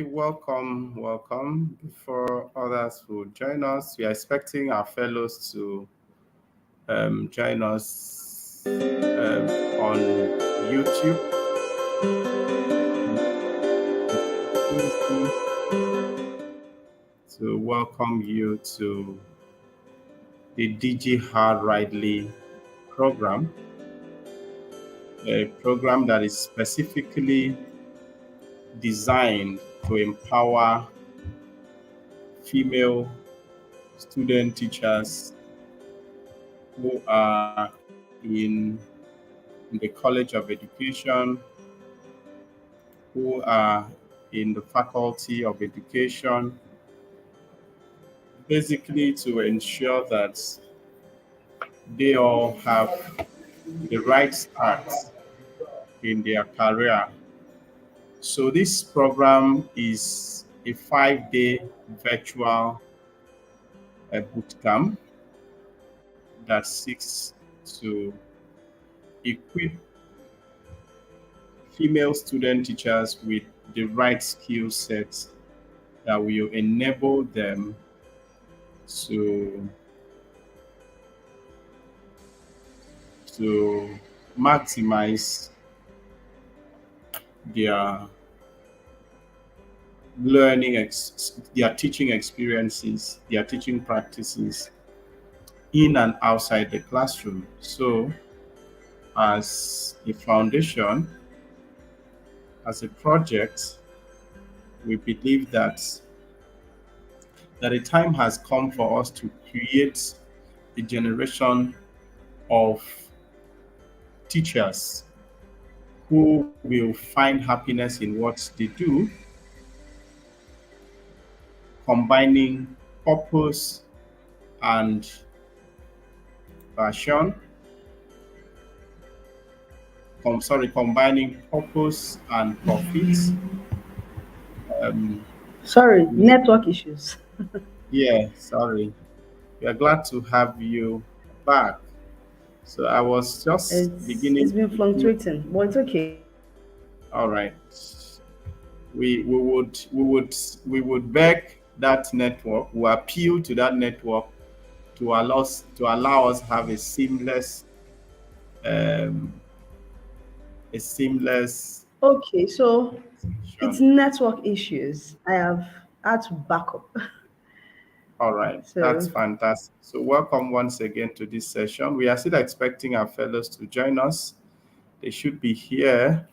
Okay, welcome. Before others will join us, we are expecting our fellows to join us on YouTube. To welcome you to the DigiHer Ridley program, a program that is specifically designed to empower female student teachers who are in the College of Education, who are in the Faculty of Education, basically to ensure that they all have the right start in their career. So this program is a 5-day virtual bootcamp that seeks to equip female student teachers with the right skill sets that will enable them to to maximize their their teaching experiences, their teaching practices in and outside the classroom. So, as a foundation, as a project, we believe that the time has come for us to create a generation of teachers who will find happiness in what they do, combining purpose and passion. Combining purpose and profits. Um, Sorry, network issues. yeah, sorry. We are glad to have you back. So I was just It's beginning been to do. fluctuating, but it's okay. All right. We would beg that network, we appeal to that network to allow us have um, a seamless Okay, so it's connection. network issues. I have had to back up. All right, that's So fantastic. So welcome once again to this session. We are still expecting our fellows to join us. They should be here.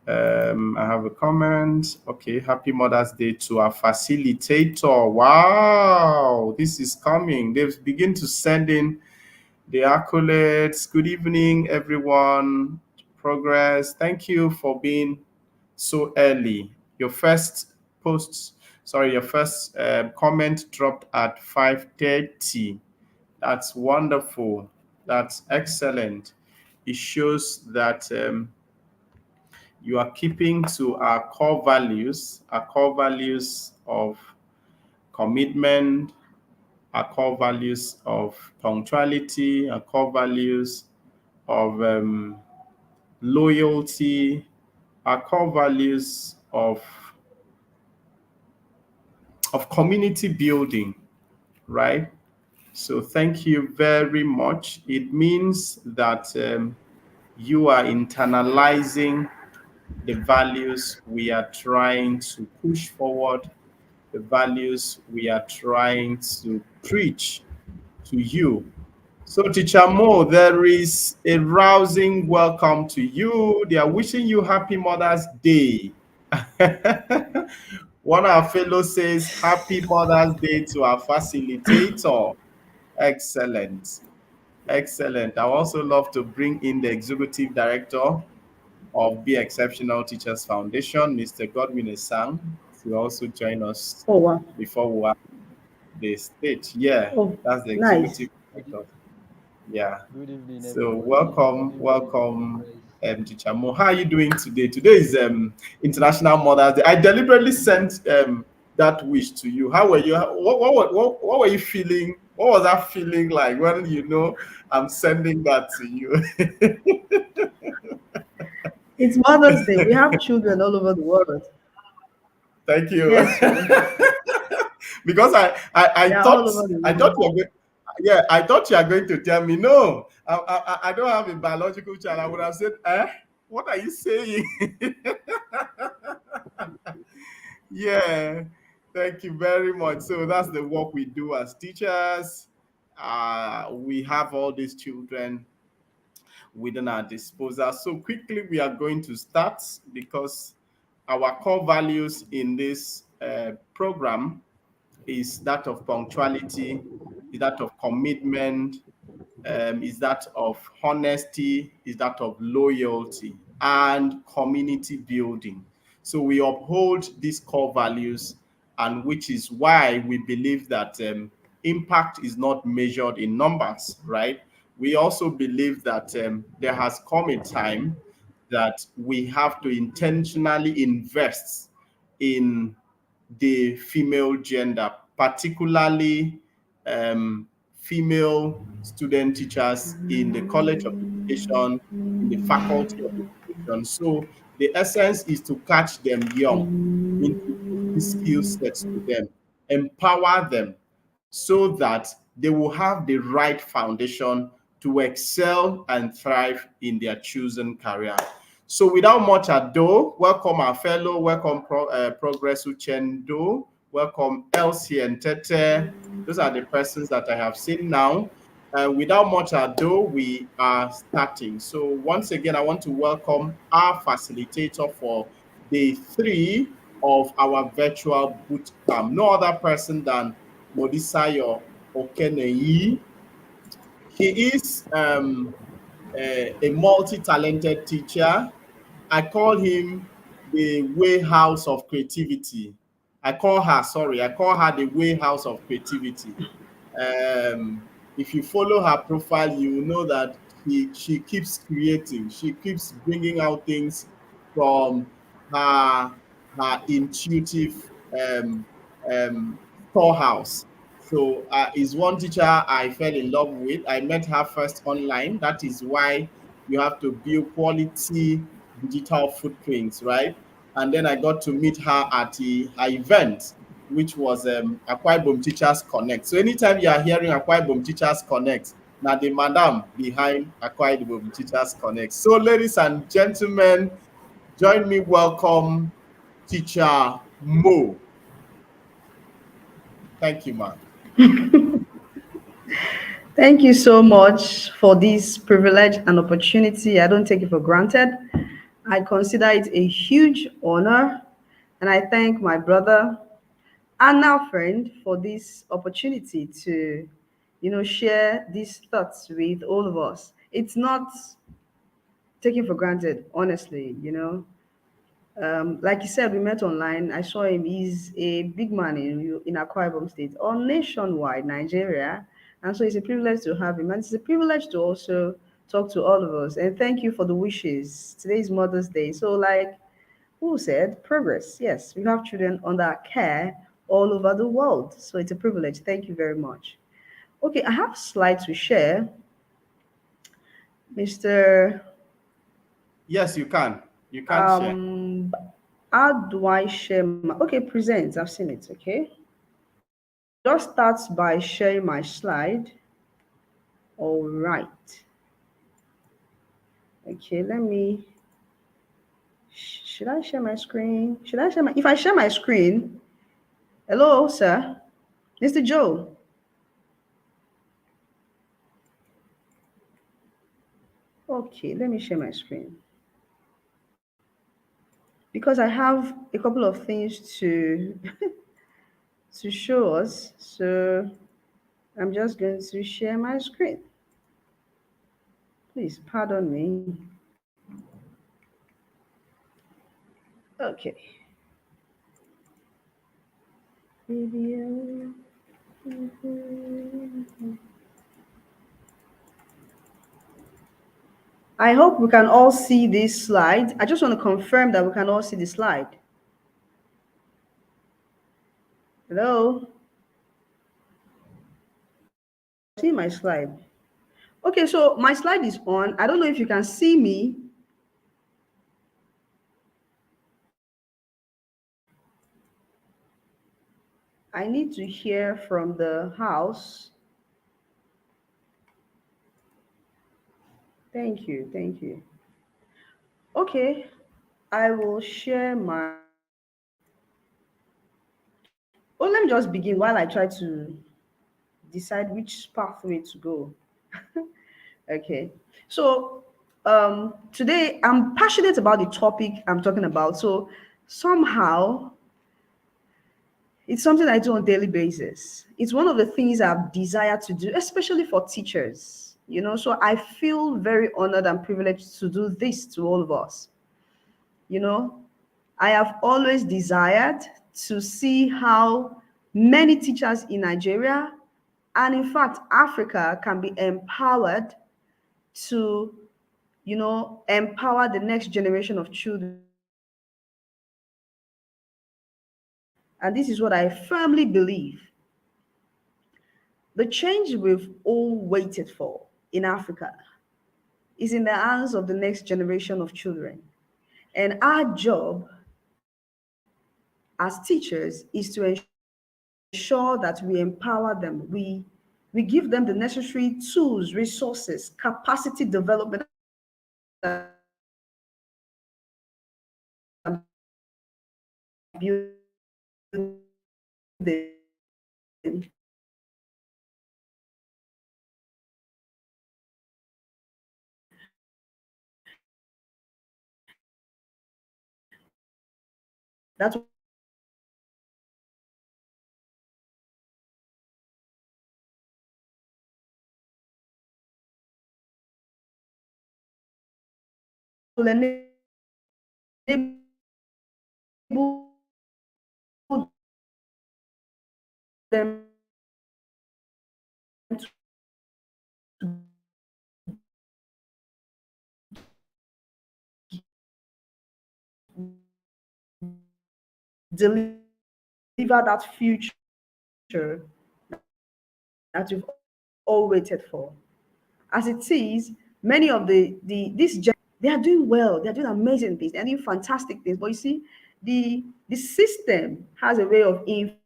I have a comment. Okay, happy Mother's Day to our facilitator. Wow, this is coming. They've begun to send in the accolades. Good evening, everyone. Progress. Thank you for being so early. Your first your first comment dropped at 5:30. That's wonderful. That's excellent. It shows that you are keeping to our core values of commitment, our core values of punctuality, our core values of loyalty, our core values of community building, right? So thank you very much. It means that you are internalizing the values we are trying to push forward, the values we are trying to preach to you. So, Teacher Mo, there is a rousing welcome to you. They are wishing you happy Mother's Day. One of our fellows says, Happy Mother's Day to our facilitator. Excellent. Excellent. I also love to bring in the executive director of Be Exceptional Teachers Foundation, Mr. Godwin Esang, to also join us oh wow. before we have the stage. Yeah, Oh that's the nice. executive director. Yeah. Good evening, So everybody. Good evening, welcome, Progress. Chichamo. How are you doing today? Today is International Mother's Day. I deliberately sent that wish to you. How were you? What were you feeling? What was that feeling like when I'm sending that to you? It's Mother's Day. We have children all over the world. Thank you. Yes, sir. Because I They're thought all over the I thought world. you were going, yeah, I thought you are going to tell me no. I don't have a biological child. I would have said, what are you saying? Yeah, thank you very much. So that's the work we do as teachers. We have all these children within our disposal. So quickly, we are going to start because our core values in this program is that of punctuality, is that of commitment, is that of honesty, is that of loyalty and community building. So we uphold these core values, and which is why we believe that impact is not measured in numbers, right? We also believe that there has come a time that we have to intentionally invest in the female gender, particularly female student teachers in the College of Education, in the Faculty of Education. So the essence is to catch them young, introduce these skill sets to them, empower them so that they will have the right foundation to excel and thrive in their chosen career. So without much ado, welcome our fellow, welcome Progress Uchendo, welcome Elsie and Tete. Those are the persons that I have seen now. Without much ado, we are starting. So once again, I want to welcome our facilitator for day 3 of our virtual boot camp. No other person than Modisayo Okeneyi. He is a multi-talented teacher. I call him the way house of creativity. I call her the way house of creativity. If you follow her profile, you will know that she keeps creating. She keeps bringing out things from her her intuitive um, um, storehouse. So is one teacher I fell in love with. I met her first online. That is why you have to build quality digital footprints, right? And then I got to meet her at her event, which was Akwa Ibom Teachers Connect. So anytime you are hearing Akwa Ibom Teachers Connect, now the madam behind Akwa Ibom Teachers Connect. So ladies and gentlemen, join me welcome teacher Mo. Thank you, ma'am. Thank you so much for this privilege and opportunity. I don't take it for granted. I consider it a huge honor, and I thank my brother and now friend for this opportunity to, share these thoughts with all of us. It's not taken for granted, honestly. Like you said, we met online. I saw him. He's a big man in Akwa Ibom State or nationwide, Nigeria. And so it's a privilege to have him. And it's a privilege to also talk to all of us. And thank you for the wishes. Today is Mother's Day. So, like who said, progress. Yes, we have children under our care all over the world. So it's a privilege. Thank you very much. Okay, I have a slide to share. Mr. Yes, you can. You can share. Um, how do I share my okay, present? I've seen it, okay. So I'll just start by sharing my slide. All right. Okay, let me should I share my screen? Should I share my if I share my screen? Hello, sir. Mr. Joe. Okay, let me share my screen. Because I have a couple of things to to show us. So I'm just going to share my screen. Please pardon me. Okay. Video. I hope we can all see this slide. I just want to confirm that we can all see the slide. Hello? See my slide. Okay, so my slide is on. I don't know if you can see me. I need to hear from the house. Thank you. Thank you. Okay, I will share my. Oh, let me just begin while I try to decide which pathway to go. Okay, so today I'm passionate about the topic I'm talking about. So somehow it's something I do on a daily basis. It's one of the things I've desired to do, especially for teachers. So I feel very honored and privileged to do this to all of us. You know, I have always desired to see how many teachers in Nigeria and in fact Africa can be empowered to, empower the next generation of children. And this is what I firmly believe. The change we've all waited for in Africa is in the hands of the next generation of children. And our job as teachers is to ensure that we empower them. We give them the necessary tools, resources, capacity development, and build them That's will enable them to deliver that future that we've all waited for. As it is, many of they are doing well, they're doing amazing things, they're doing fantastic things. But you see, the system has a way of infiltrating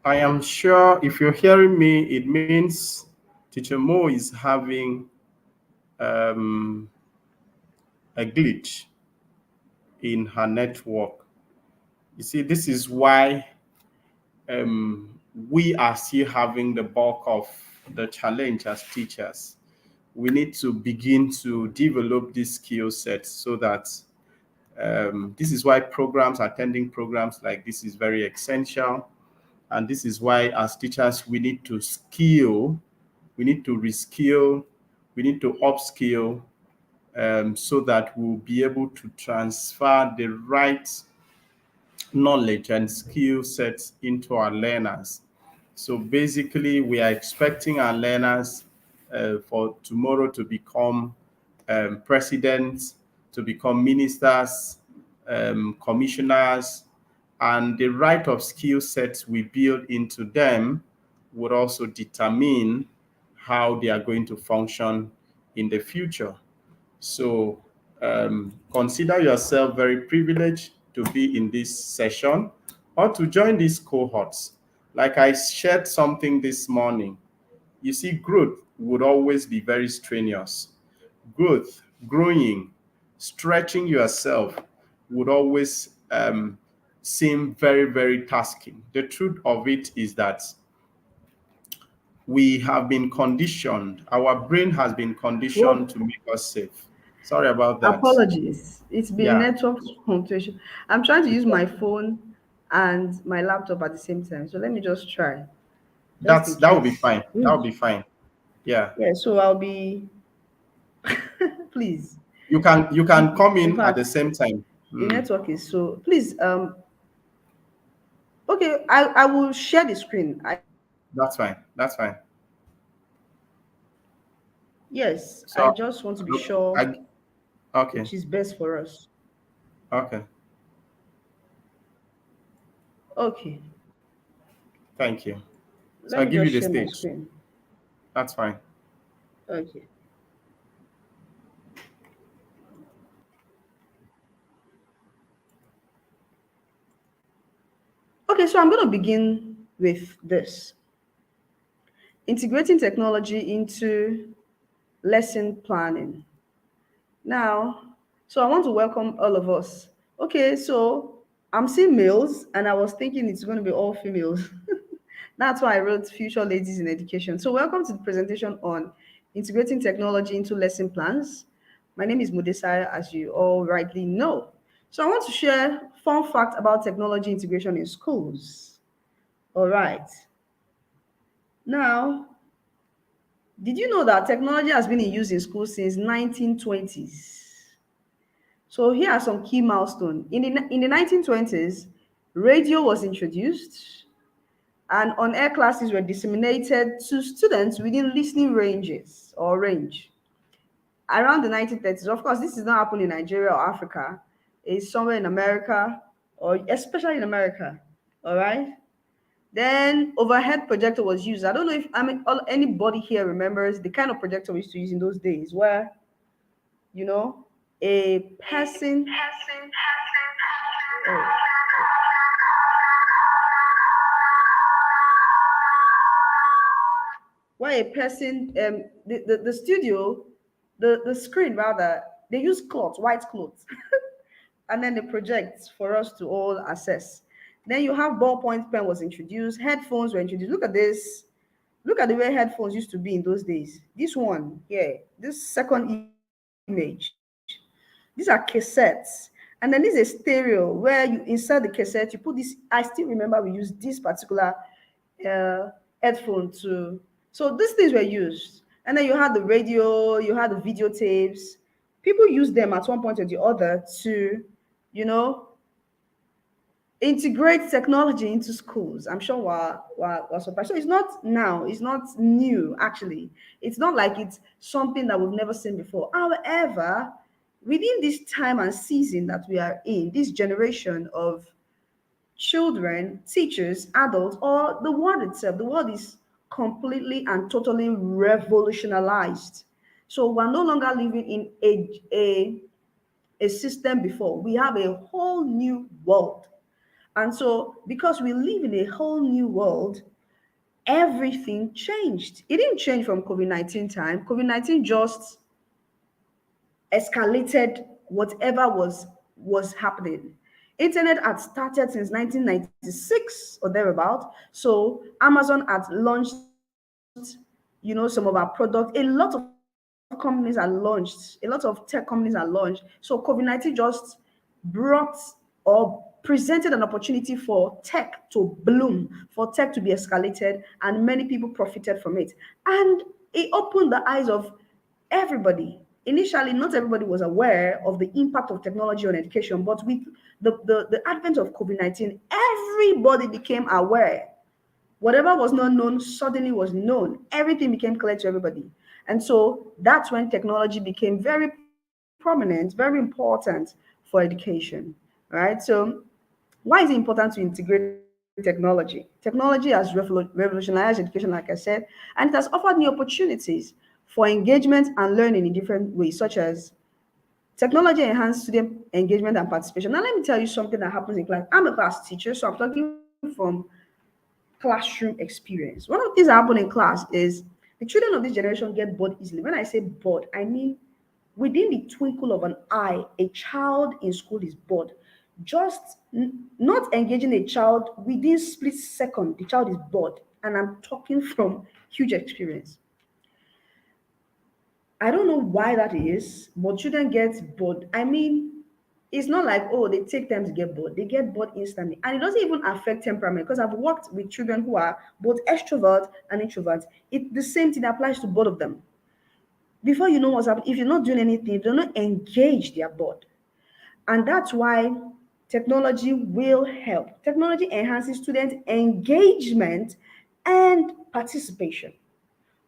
I am sure if you're hearing me, it means Teacher Mo is having um, a glitch in her network. You see, this is why we are still having the bulk of the challenge as teachers. We need to begin to develop this skill set so that this is why attending programs like this is very essential. And this is why, as teachers, we need to skill, we need to reskill, we need to upskill so that we'll be able to transfer the right knowledge and skill sets into our learners. So basically, we are expecting our learners for tomorrow to become presidents, to become ministers, commissioners, and the right of skill sets we build into them would also determine how they are going to function in the future. So consider yourself very privileged to be in this session or to join these cohorts. Like I shared something this morning, you see, growth would always be very strenuous. Growth, growing, stretching yourself would always seem very, very tasking. The truth of it is that we have been conditioned, our brain has been conditioned what to make us safe. Sorry about that. apologies. It's been Yeah, network punctuation. I'm trying to use my phone and my laptop at the same time. So let me just try, just in that will be case. fine. That will be fine. Yeah. Yeah, so I'll be please. You can come In in at the fact, same time. the Hmm. network is so please okay, I will share the screen. I That's fine. That's fine. Yes, I So, just want to be sure I, okay, which is best for us. okay, Okay, thank you. So let I me give you just the share my stage. screen. That's fine. Okay. Okay, so I'm going to begin with this: integrating technology into lesson planning. Now, so I want to welcome all of us. Okay, so I'm seeing males, and I was thinking it's going to be all females. That's why I wrote Future Ladies in Education. So, welcome to the presentation on integrating technology into lesson plans. My name is Mudesai, as you all rightly know. So, I want to share fun fact about technology integration in schools. All right. Now, did you know that technology has been in use in schools since 1920s? So here are some key milestones. In the 1920s, radio was introduced and on-air classes were disseminated to students within listening ranges or range. Around the 1930s, of course, this is not happening in Nigeria or Africa. It's somewhere in America, or especially in America. All right. Then overhead projector was used. I don't know if anybody here remembers the kind of projector we used to use in those days, where you know a person. Oh, where a person the studio, the screen rather, they use cloth, white cloth, and then they project for us to all access. Then you have ballpoint pen was introduced, headphones were introduced. Look at this. Look at the way headphones used to be in those days. This one here, this second image, these are cassettes. And then this is a stereo where you insert the cassette, you put this. I still remember we used this particular headphone to. So these things were used. And then you had the radio, you had the videotapes. People used them at one point or the other to, you know, integrate technology into schools. I'm sure we're surprised. So it's not now, it's not new actually. It's not like it's something that we've never seen before. However, within this time and season that we are in, this generation of children, teachers, adults, or the world itself, the world is completely and totally revolutionized. So we're no longer living in a system before. We have a whole new world. And so, because we live in a whole new world, everything changed. It didn't change from COVID 19 time. COVID 19 just escalated whatever was happening. Internet had started since 1996 or thereabout. So Amazon had launched, some of our products. A lot of companies are launched. A lot of tech companies are launched. So COVID-19 just brought or presented an opportunity for tech to bloom, for tech to be escalated, and many people profited from it. And it opened the eyes of everybody. Initially, not everybody was aware of the impact of technology on education, but with the advent of COVID 19, everybody became aware. Whatever was not known suddenly was known. Everything became clear to everybody. And so that's when technology became very prominent, very important for education. Right? So why is it important to integrate technology? Technology has revolutionized education, like I said, and it has offered new opportunities for engagement and learning in different ways, such as technology enhanced student engagement and participation. Now, let me tell you something that happens in class. I'm a class teacher, so I'm talking from classroom experience. One of the things that happen in class is the children of this generation get bored easily. When I say bored, I mean within the twinkle of an eye, a child in school is bored. Just not engaging a child within split second, the child is bored. And I'm talking from huge experience. I don't know why that is, but children get bored. I mean, it's not like, oh, they take time to get bored. They get bored instantly. And it doesn't even affect temperament because I've worked with children who are both extrovert and introvert. The same thing applies to both of them. Before you know what's happening, if you're not doing anything, if they're not engaged, they're bored. And that's why technology will help. Technology enhances student engagement and participation.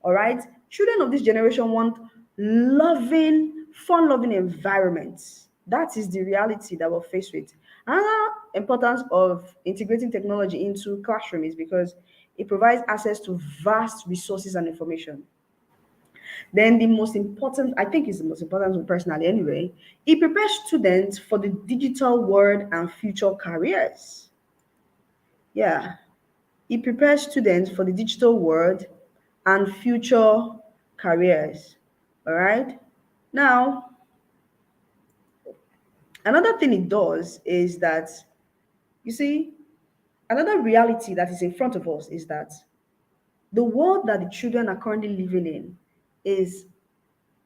All right. Children of this generation want loving, fun-loving environments. That is the reality that we're faced with. Another importance of integrating technology into classroom is because it provides access to vast resources and information. Then the most important, I think is the most important one personally anyway, it prepares students for the digital world and future careers. Yeah, it prepares students for the digital world and future careers. All right. Now, another thing it does is that, you see, another reality that is in front of us is that the world that the children are currently living in is,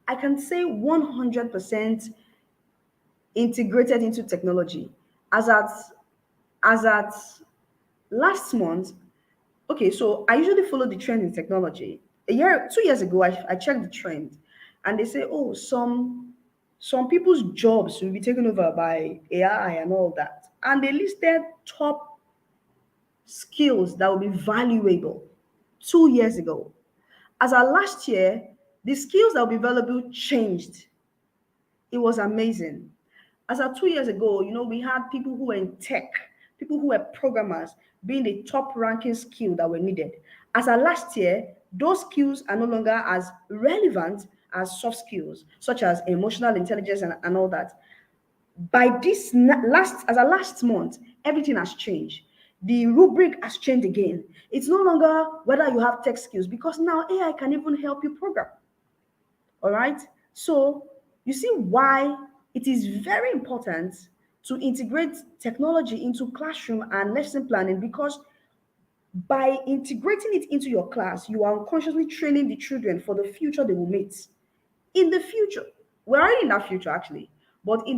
I can say, 100% integrated into technology. As at as at last month, okay, so I usually follow the trend in technology. 2 years ago, I checked the trend, and they say, oh, some people's jobs will be taken over by AI and all that, and they listed top skills that will be valuable 2 years ago. As of last year, the skills that will be valuable changed. It was amazing. As of 2 years ago, we had people who were in tech, people who were programmers being the top ranking skill that were needed. As of last year, those skills are no longer as relevant as soft skills, such as emotional intelligence and all that. By this last, as of last month, everything has changed. The rubric has changed again. It's no longer whether you have tech skills, because now AI can even help you program. All right. So you see why it is very important to integrate technology into classroom and lesson planning, because by integrating it into your class, you are unconsciously training the children for the future they will meet. In the future, we're already in that future actually, but in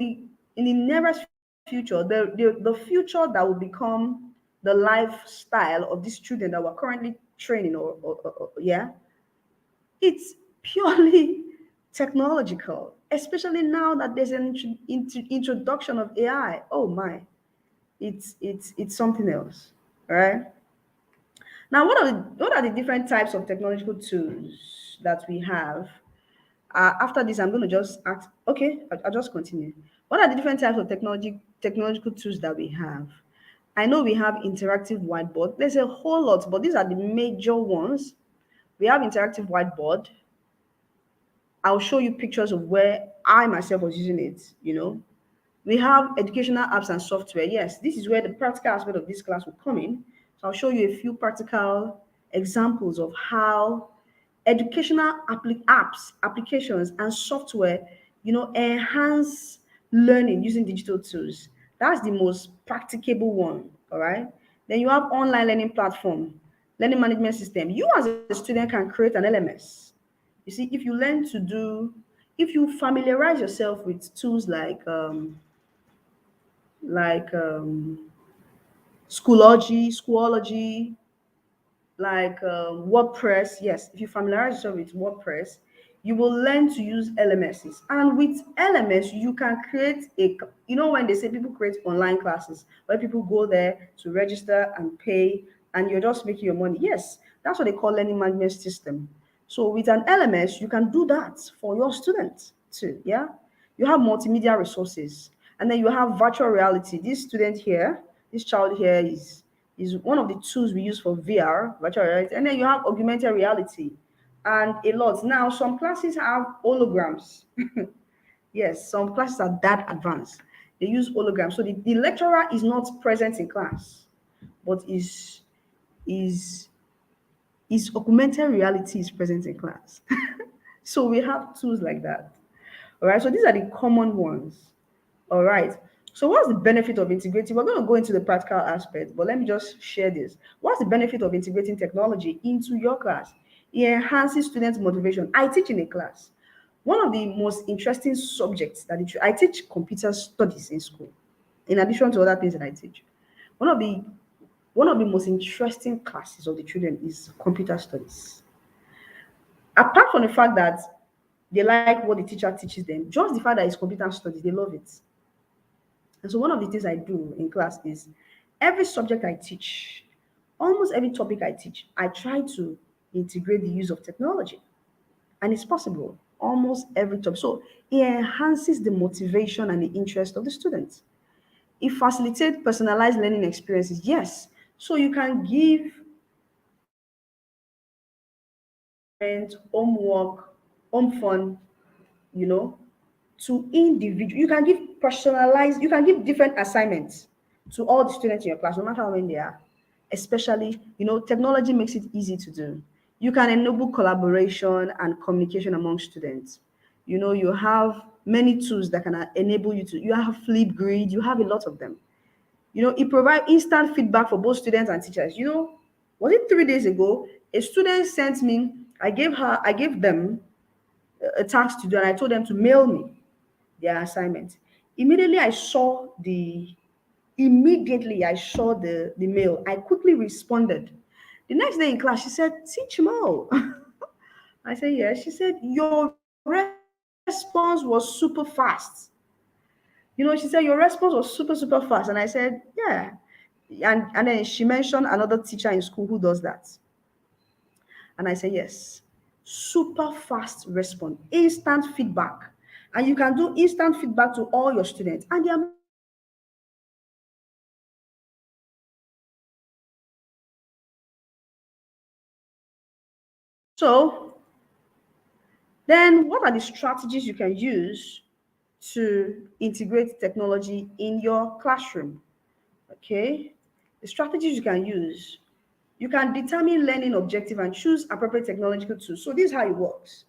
the nearest future, the future that will become the lifestyle of these children that we're currently training, or yeah, it's purely technological, especially now that there's an introduction of AI. Oh my, it's something else, right? Now, what are the different types of technological tools that we have? After this, I'm going to just ask. Okay, I'll just continue. What are the different types of technological tools that we have? I know we have interactive whiteboard. There's a whole lot, but these are the major ones. We have interactive whiteboard. I'll show you pictures of where I myself was using it. We have educational apps and software. Yes, this is where the practical aspect of this class will come in. So I'll show you a few practical examples of how educational apps, applications, and software, enhance learning using digital tools. That's the most practicable one. All right. Then you have online learning platform, learning management system. You as a student can create an LMS. You see, if you familiarize yourself with tools like Schoology, like WordPress. Yes, if you familiarize yourself with WordPress, you will learn to use LMSs. And with LMS, you can create when they say people create online classes where people go there to register and pay, and you're just making your money. Yes, that's what they call learning management system. So with an LMS, you can do that for your students too. Yeah, you have multimedia resources, and then you have virtual reality. This child here is one of the tools we use for VR, virtual reality. And then you have augmented reality and a lot. Now, some classes have holograms. Yes, some classes are that advanced. They use holograms. So the lecturer is not present in class, but is augmented reality is present in class. So we have tools like that. All right. So these are the common ones. All right. So what's the benefit of integrating? We're going to go into the practical aspect, but let me just share this. What's the benefit of integrating technology into your class? It enhances students' motivation. I teach in a class. One of the most interesting subjects I teach computer studies in school, in addition to other things that I teach. One of the one of the most interesting classes of the children is computer studies. Apart from the fact that they like what the teacher teaches them, just the fact that it's computer studies, they love it. And so one of the things I do in class is every subject I teach, almost every topic I teach, I try to integrate the use of technology. and it's possible almost every topic. So it enhances the motivation and the interest of the students. It facilitates personalized learning experiences. Yes. So you can give parents homework, home fun, you know, to individual. You can give personalized, you can give different assignments to all the students in your class, no matter how many they are. Especially, technology makes it easy to do. You can enable collaboration and communication among students. You have many tools that can enable you to, you have Flipgrid, you have a lot of them. It provides instant feedback for both students and teachers. Was it 3 days ago? A student sent me, I gave them a task to do, and I told them to mail me their assignment. Immediately I saw the the mail. I quickly responded. The next day in class, she said, "Teach more." I said, "Yes." She said, "Your response was super fast." She said, "Your response was super, super fast." And I said, "Yeah." And then she mentioned another teacher in school who does that. And I said, "Yes." Super fast response, instant feedback. And you can do instant feedback to all your students. And there are many tools like that. So, then what are the strategies you can use to integrate technology in your classroom? Okay. The strategies you can use. You can determine learning objective and choose appropriate technological tools. So this is how it works.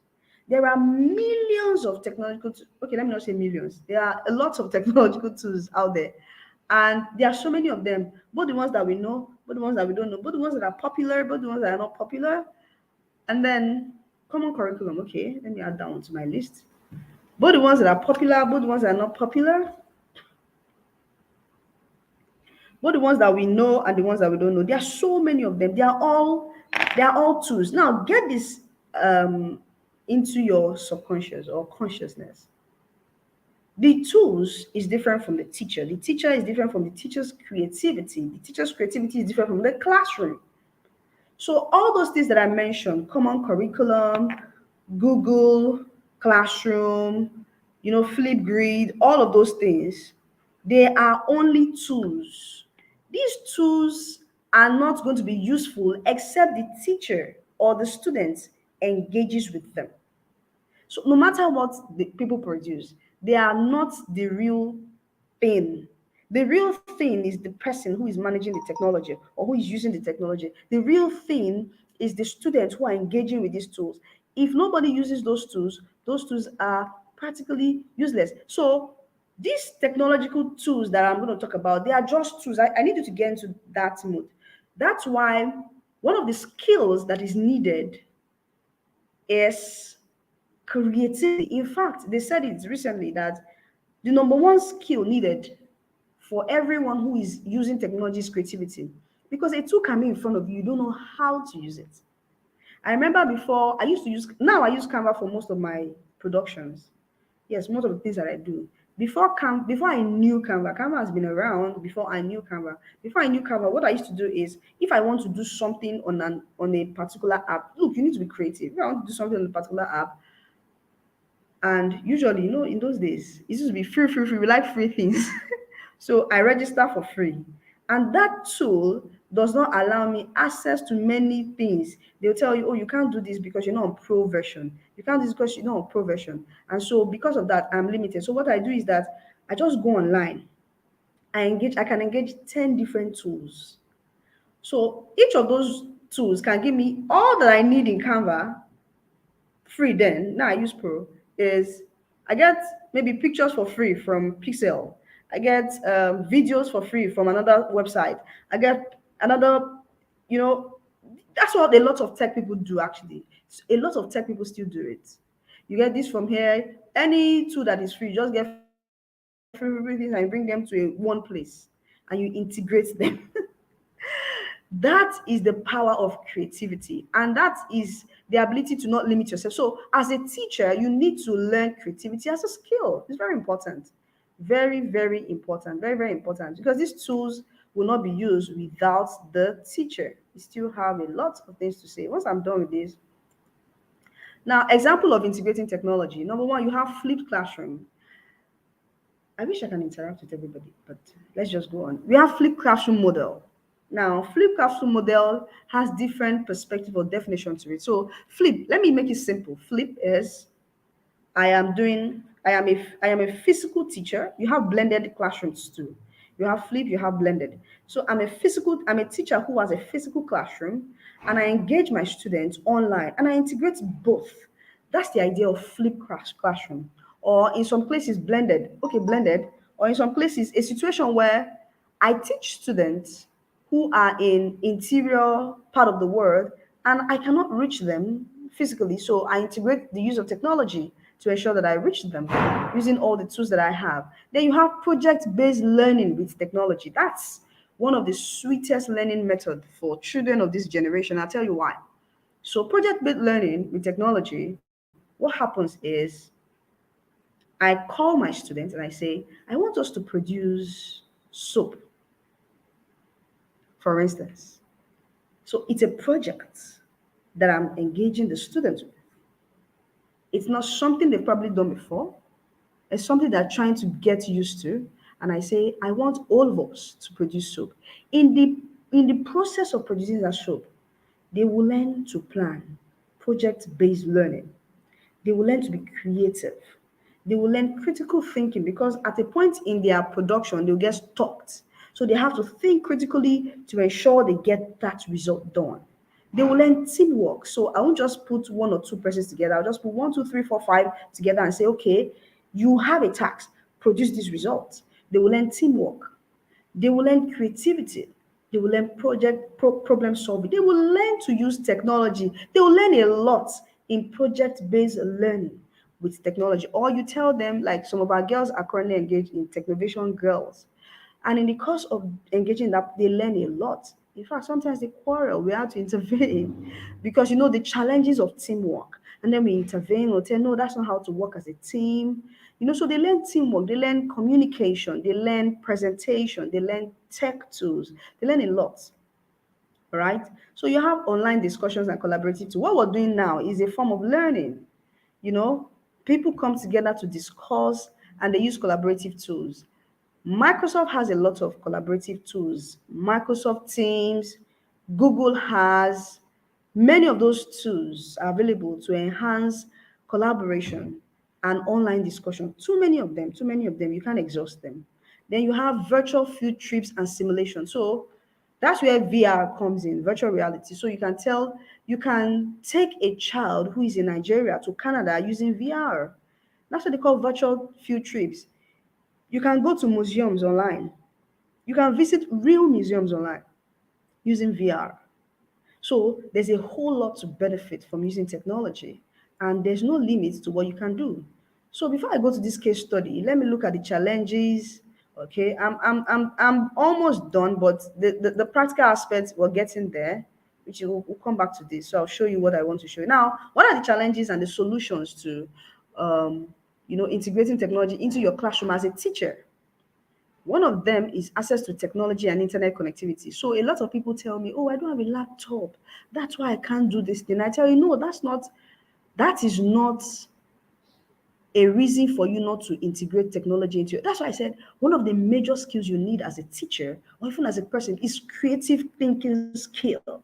There are millions of technological tools. Okay, let me not say millions. There are a lot of technological tools out there. And there are so many of them, both the ones that we know, both the ones that we don't know, both the ones that are popular, both the ones that are not popular. And then common curriculum. Okay, let me add that one to my list. Both the ones that are popular, both the ones that are not popular, both the ones that we know and the ones that we don't know. There are so many of them. They are all tools. Now get this into your subconscious or consciousness. The tools is different from the teacher. The teacher is different from the teacher's creativity. The teacher's creativity is different from the classroom. So all those things that I mentioned, common curriculum, Google Classroom, Flipgrid, all of those things, they are only tools. These tools are not going to be useful except the teacher or the student engages with them. So no matter what the people produce, they are not the real thing. The real thing is the person who is managing the technology or who is using the technology. The real thing is the students who are engaging with these tools. If nobody uses those tools are practically useless. So these technological tools that I'm going to talk about, they are just tools. I need you to get into that mood. That's why one of the skills that is needed is creativity. In fact, they said it recently that the number one skill needed for everyone who is using technology is creativity. Because a tool can be in front of you, you don't know how to use it. I remember before now I use Canva for most of my productions. Yes, most of the things that I do. Before I knew Canva, Canva has been around before I knew Canva. Before I knew Canva, what I used to do is if I want to do something on a particular app, look, you need to be creative. If I want to do something on a particular app, and usually, in those days, it used to be free, free, free. We like free things. So I register for free. And that tool does not allow me access to many things. They'll tell you, oh, you can't do this because you're not on pro version. You can't do this because you're not on pro version. And so because of that, I'm limited. So what I do is that I just go online. I can engage 10 different tools. So each of those tools can give me all that I need in Canva free. Then now I use pro is I get maybe pictures for free from Pixel. I get videos for free from another website. I get another, you know that's what a lot of tech people do. Actually, a lot of tech people still do it. You get this from here. Any tool that is free, just get free things and bring them to one place and you integrate them. That is the power of creativity, and that is the ability to not limit yourself. So as a teacher, you need to learn creativity as a skill. It's very important, very, very important, very, very important, because these tools will not be used without the teacher. We still have a lot of things to say. Once I'm done with this, Now, example of integrating technology. Number one, you have flipped classroom. I wish I can interact with everybody, but let's just go on. We have flipped classroom model. Now, flipped classroom model has different perspective or definition to it. So, flip, let me make it simple. Flip is I am a physical teacher. You have blended classrooms too. You have flip, you have blended. So I'm a teacher who has a physical classroom and I engage my students online and I integrate both. That's the idea of classroom. Or in some places blended. Okay, blended. Or in some places a situation where I teach students who are in interior part of the world and I cannot reach them physically. So I integrate the use of technology to ensure that I reach them using all the tools that I have. Then you have project-based learning with technology. That's one of the sweetest learning method for children of this generation. I'll tell you why. So project-based learning with technology, what happens is I call my students and I say, I want us to produce soap, for instance. So it's a project that I'm engaging the students with. It's not something they've probably done before. It's something they're trying to get used to. And I say, I want all of us to produce soap. In the in the process of producing that soap, they will learn to plan, project-based learning. They will learn to be creative. They will learn critical thinking because at a point in their production, they'll get stuck. So they have to think critically to ensure they get that result done. They will learn teamwork. So I won't just put one or two persons together. I'll just put one, two, three, four, five together and say, okay, you have a task, produce this result. They will learn teamwork. They will learn creativity. They will learn problem solving. They will learn to use technology. They will learn a lot in project based learning with technology. Or you tell them, like some of our girls are currently engaged in Technovation Girls. And in the course of engaging that, they learn a lot. In fact, sometimes they quarrel. We have to intervene because you know the challenges of teamwork. And then we intervene or tell, no, that's not how to work as a team. You know, so they learn teamwork, they learn communication, they learn presentation, they learn tech tools, they learn a lot. All right. So you have online discussions and collaborative tools. What we're doing now is a form of learning. You know, people come together to discuss and they use collaborative tools. Microsoft has a lot of collaborative tools. Microsoft Teams, Google has many of those tools are available to enhance collaboration and online discussion. Too many of them, you can't exhaust them. Then you have virtual field trips and simulation. So that's where VR comes in, virtual reality. So you can take a child who is in Nigeria to Canada using VR. That's what they call virtual field trips. You can go to museums online. You can visit real museums online using VR. So there's a whole lot to benefit from using technology, and there's no limit to what you can do. So before I go to this case study, let me look at the challenges. Okay, I'm almost done, but the practical aspects we're getting there, which we'll come back to this. So I'll show you what I want to show you now. What are the challenges and the solutions to, integrating technology into your classroom as a teacher? One of them is access to technology and internet connectivity. So a lot of people tell me, "Oh, I don't have a laptop. That's why I can't do this thing." I tell you, no, that is not a reason for you not to integrate technology into it. That's why I said one of the major skills you need as a teacher or even as a person is creative thinking skill.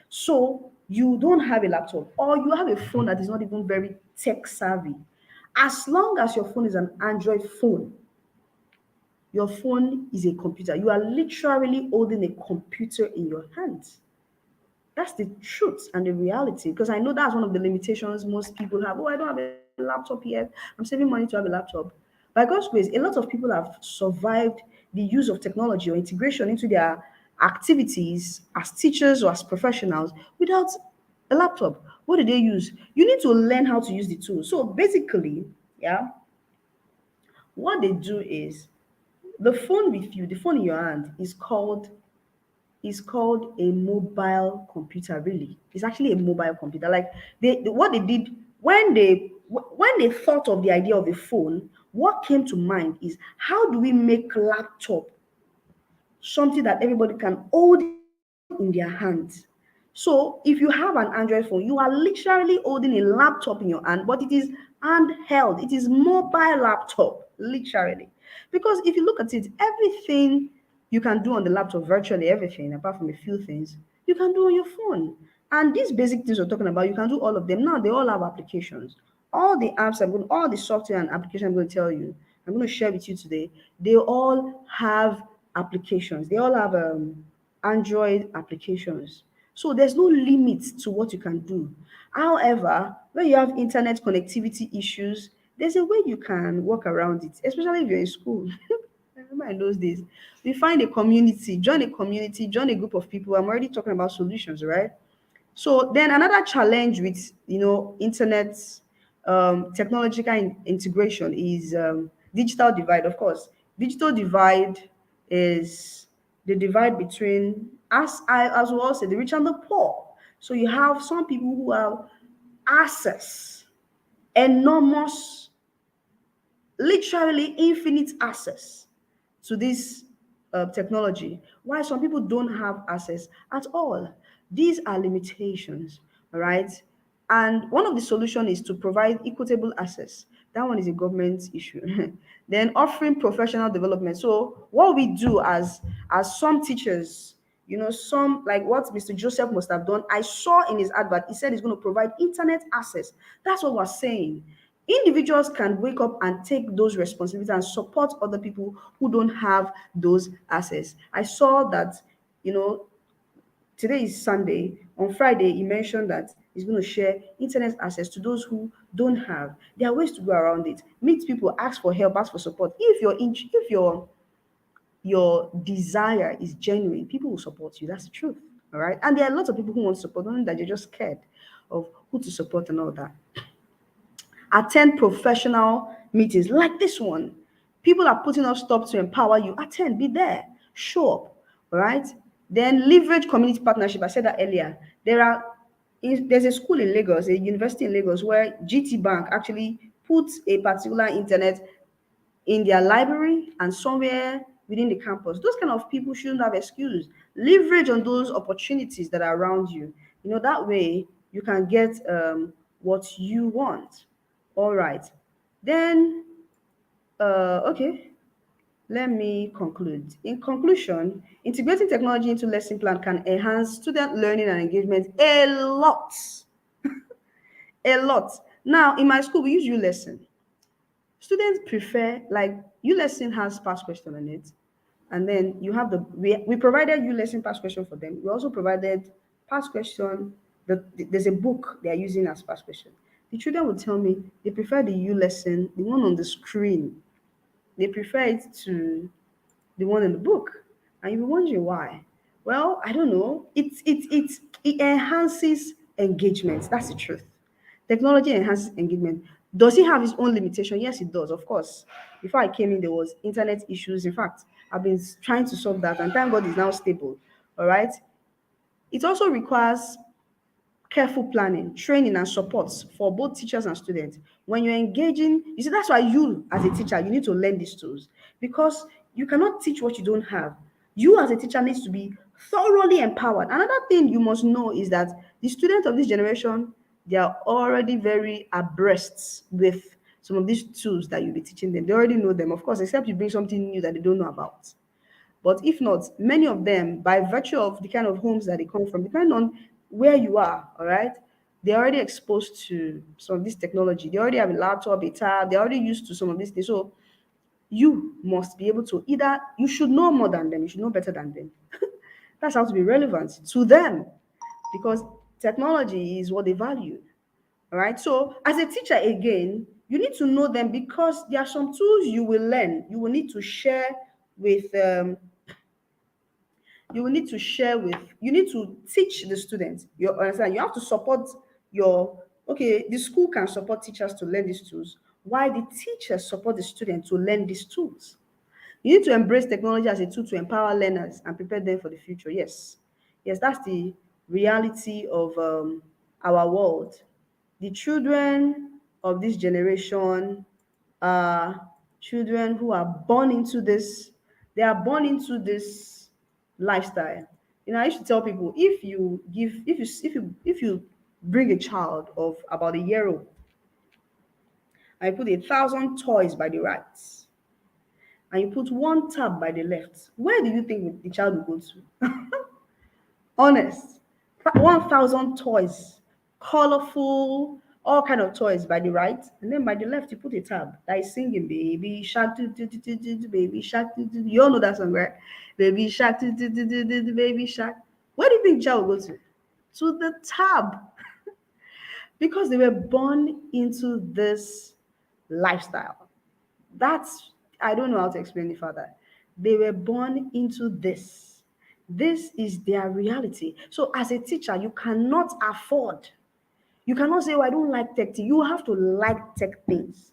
So you don't have a laptop or you have a phone that is not even very tech savvy. As long as your phone is an Android phone, your phone is a computer. You are literally holding a computer in your hands. That's the truth and the reality. Because I know that's one of the limitations most people have. Oh, I don't have a laptop yet. I'm saving money to have a laptop. By God's grace, a lot of people have survived the use of technology or integration into their activities as teachers or as professionals without a laptop. What do they use? You need to learn how to use the tool. So basically, yeah, what they do is the phone with you, the phone in your hand is called a mobile computer. Really, it's actually a mobile computer. Like what they did when they thought of the idea of a phone, what came to mind is how do we make laptop something that everybody can hold in their hands. So So if you have an Android phone, you are literally holding a laptop in your hand, but it is handheld. It is mobile laptop, literally. Because if you look at it, everything you can do on the laptop, virtually everything, apart from a few things, you can do on your phone. And these basic things we're talking about, you can do all of them. Now they all have applications. All the apps all the software and application I'm going to tell you, I'm going to share with you today, they all have applications. They all have Android applications. So there's no limit to what you can do. However, when you have internet connectivity issues, there's a way you can work around it, especially if you're in school. I remember in those days, we find a community, join a group of people. I'm already talking about solutions, right? So then another challenge with internet technological integration is digital divide. Of course, digital divide is the divide between, as we all say, the rich and the poor. So you have some people who have access, enormous, literally infinite access to this technology, while some people don't have access at all. These are limitations, all right? And one of the solution is to provide equitable access. That one is a government issue. Then offering professional development. So what we do as some teachers, some like what Mr. Joseph must have done. I saw in his advert, he said he's going to provide internet access. That's what we're saying. Individuals can wake up and take those responsibilities and support other people who don't have those access. I saw that, you know, today is Sunday. On Friday, he mentioned that he's going to share internet access to those who don't have. There are ways to go around it. Meet people, ask for help, ask for support. If your desire is genuine, people will support you. That's the truth. All right. And there are lots of people who want support, only that you're just scared of who to support and all that. Attend professional meetings like this one. People are putting up stuff to empower you. Attend, be there, show up. All right. Then leverage community partnership. I said that earlier. There's a school in Lagos, a university in Lagos, where GT Bank actually puts a particular internet in their library and somewhere within the campus. Those kind of people shouldn't have excuse. Leverage on those opportunities that are around you. That way you can get what you want. All right. Then, okay, let me conclude. In conclusion, integrating technology into lesson plan can enhance student learning and engagement a lot. A lot. Now, in my school, we use U-Lesson. Students prefer, like, U-Lesson has past question on it. And then you have we provided U-Lesson past question for them. We also provided past question. There's a book they are using as past question. The children will tell me they prefer the U-Lesson, the one on the screen. They prefer it to the one in the book. And you'll be wondering why. Well, I don't know. It enhances engagement. That's the truth. Technology enhances engagement. Does it have its own limitation? Yes, it does, of course. Before I came in, there was internet issues. In fact, I've been trying to solve that, and thank God it's now stable. All right. It also requires careful planning, training, and support for both teachers and students. When you're engaging, you see, that's why you, as a teacher, you need to learn these tools because you cannot teach what you don't have. You, as a teacher, needs to be thoroughly empowered. Another thing you must know is that the students of this generation, they are already very abreast with some of these tools that you'll be teaching them. They already know them, of course, except you bring something new that they don't know about. But if not, many of them, by virtue of the kind of homes that they come from, depending on where you are, all right, they're already exposed to some of this technology. They already have a laptop, a tab, they're already used to some of these things. So you must be able to you should know more than them, you should know better than them. That's how to be relevant to them because technology is what they value. All right. So as a teacher, again, you need to know them because there are some tools you will learn. You will need to share with you need to teach the students. You understand? You have to support the school can support teachers to learn these tools, while the teachers support the students to learn these tools. You need to embrace technology as a tool to empower learners and prepare them for the future. Yes. Yes, that's the reality of our world. The children of this generation are children who are born into this, they are born into this lifestyle. I used to tell people, if you bring a child of about a year old and you put 1,000 toys by the right and you put one tab by the left, where do you think the child will go to? Honest. 1,000 toys, colorful, all kind of toys by the right, and then by the left you put a tab that is singing baby shark do do do do do do, baby shark do do. You all know that song, right? Baby shark do do do do do do, baby shark. Where do you think child will go to? To the tab, because they were born into this lifestyle. That's, I don't know how to explain it further. They were born into this. This is their reality. So as a teacher, you cannot say, oh, I don't like tech. You have to like tech things.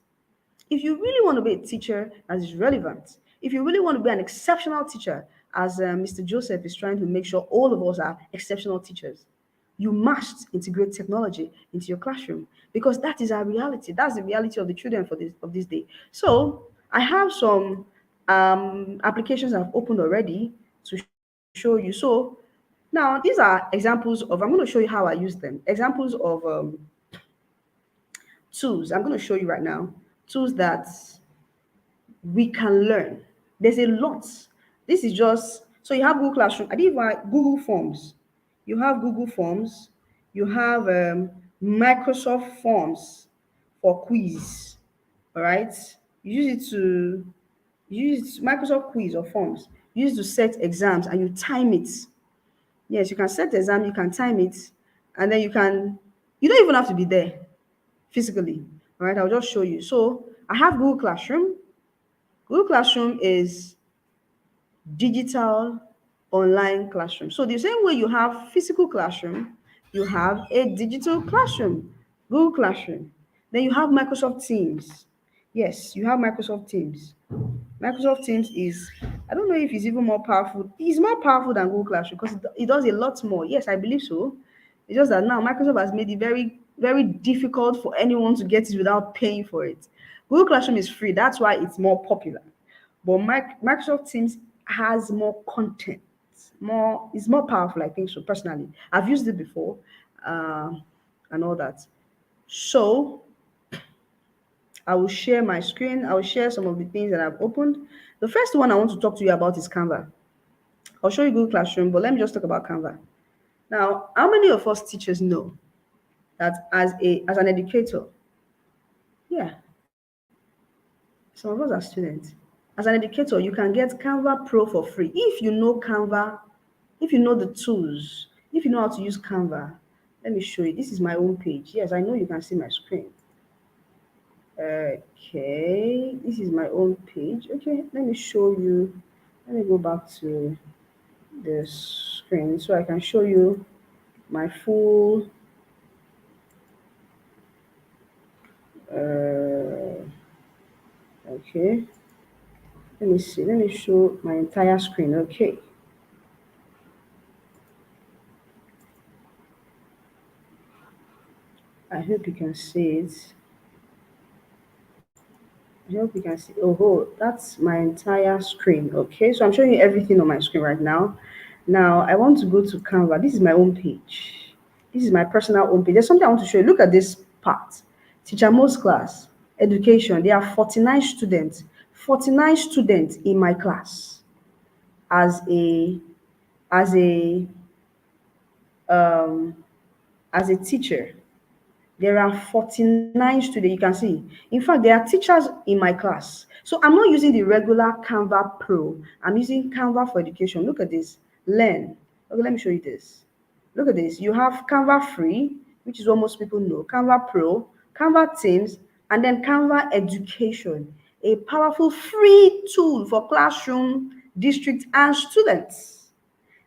If you really want to be a teacher that is relevant, if you really want to be an exceptional teacher, as Mr. Joseph is trying to make sure all of us are exceptional teachers, you must integrate technology into your classroom, because that is our reality. That's the reality of the children for this day. So I have some applications I've opened already to show you. So now these are examples of, I'm going to show you how I use them. Examples of tools. I'm going to show you right now tools that we can learn. There's a lot. This is just, so you have Google Classroom. I did Google Forms. You have Google Forms. You have Microsoft Forms for quiz. All right. You use it to use Microsoft Quiz or Forms. You use it to set exams and you time it. Yes, you can set the exam, you can time it, and then you don't even have to be there physically. All right, I'll just show you. So I have Google Classroom. Google Classroom is digital online classroom. So the same way you have physical classroom, you have a digital classroom, Google Classroom. Then you have Microsoft Teams. Yes, you have Microsoft Teams. Microsoft Teams is, I don't know if it's even more powerful. It's more powerful than Google Classroom because it does a lot more. Yes, I believe so. It's just that now Microsoft has made it very, very difficult for anyone to get it without paying for it. Google Classroom is free. That's why it's more popular. But Microsoft Teams has more content. It's more powerful, I think so, personally. I've used it before uh, and all that. So I will share my screen. I will share some of the things that I've opened. The first one I want to talk to you about is Canva. I'll show you Google Classroom, but let me just talk about Canva. Now, how many of us teachers know that as an educator, yeah, some of us are students. As an educator, you can get Canva Pro for free. If you know Canva, if you know the tools, if you know how to use Canva, let me show you. This is my own page. Yes, I know you can see my screen. Okay, this is my own page. Okay, let me show you. Let me go back to the screen so I can show you my full okay. Let me see. Let me show my entire screen. Okay. I hope you can see it. I hope you can see. Oh, that's my entire screen. Okay, so I'm showing you everything on my screen right now. Now I want to go to Canva. This is my own page. This is my personal home page. There's something I want to show you. Look at this part. Teacher Most class, education. There are 49 students. 49 students in my class as a as a um as a teacher. There are 49 students, you can see. In fact, there are teachers in my class. So I'm not using the regular Canva Pro. I'm using Canva for education. Look at this. Learn. Okay, let me show you this. Look at this. You have Canva Free, which is what most people know, Canva Pro, Canva Teams, and then Canva Education, a powerful free tool for classroom, district, and students.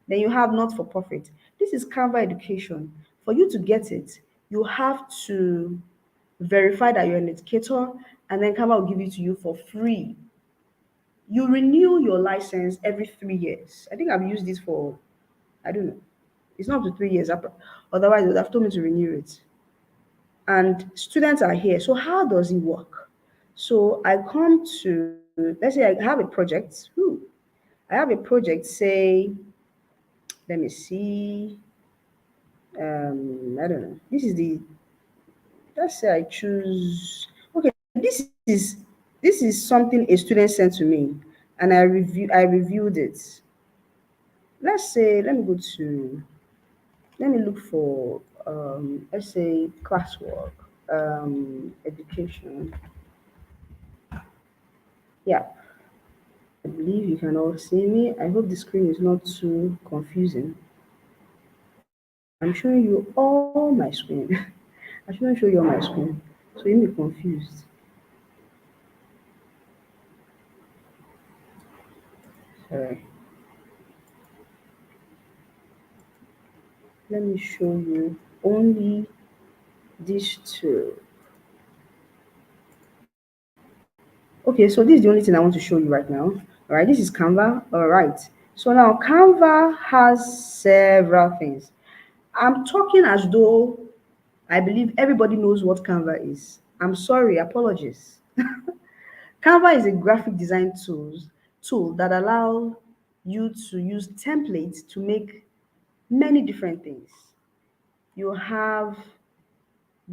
Then you have not for profit. This is Canva Education. For you to get it, you have to verify that you're an educator, and then Canva will give it to you for free. You renew your license every 3 years. I think I've used this for, I don't know, it's not up to 3 years. Otherwise, they would have told me to renew it. And students are here. So, how does it work? So, I come let's say I have a project. I have a project, say, Let me see. I don't know. This is the, let's say I choose, okay, this is something a student sent to me, and I reviewed it. Let's say, let me go to, let me look for let's say classwork, education. Yeah, I believe you can all see me. I hope the screen is not too confusing. I'm showing you all my screen. I shouldn't show you all my screen, so you'll be confused. Sorry. Let me show you only these two. Okay, so this is the only thing I want to show you right now. All right, this is Canva. All right. So now Canva has several things. I'm talking as though I believe everybody knows what Canva is. I'm sorry, apologies. Canva is a graphic design tool that allow you to use templates to make many different things. You have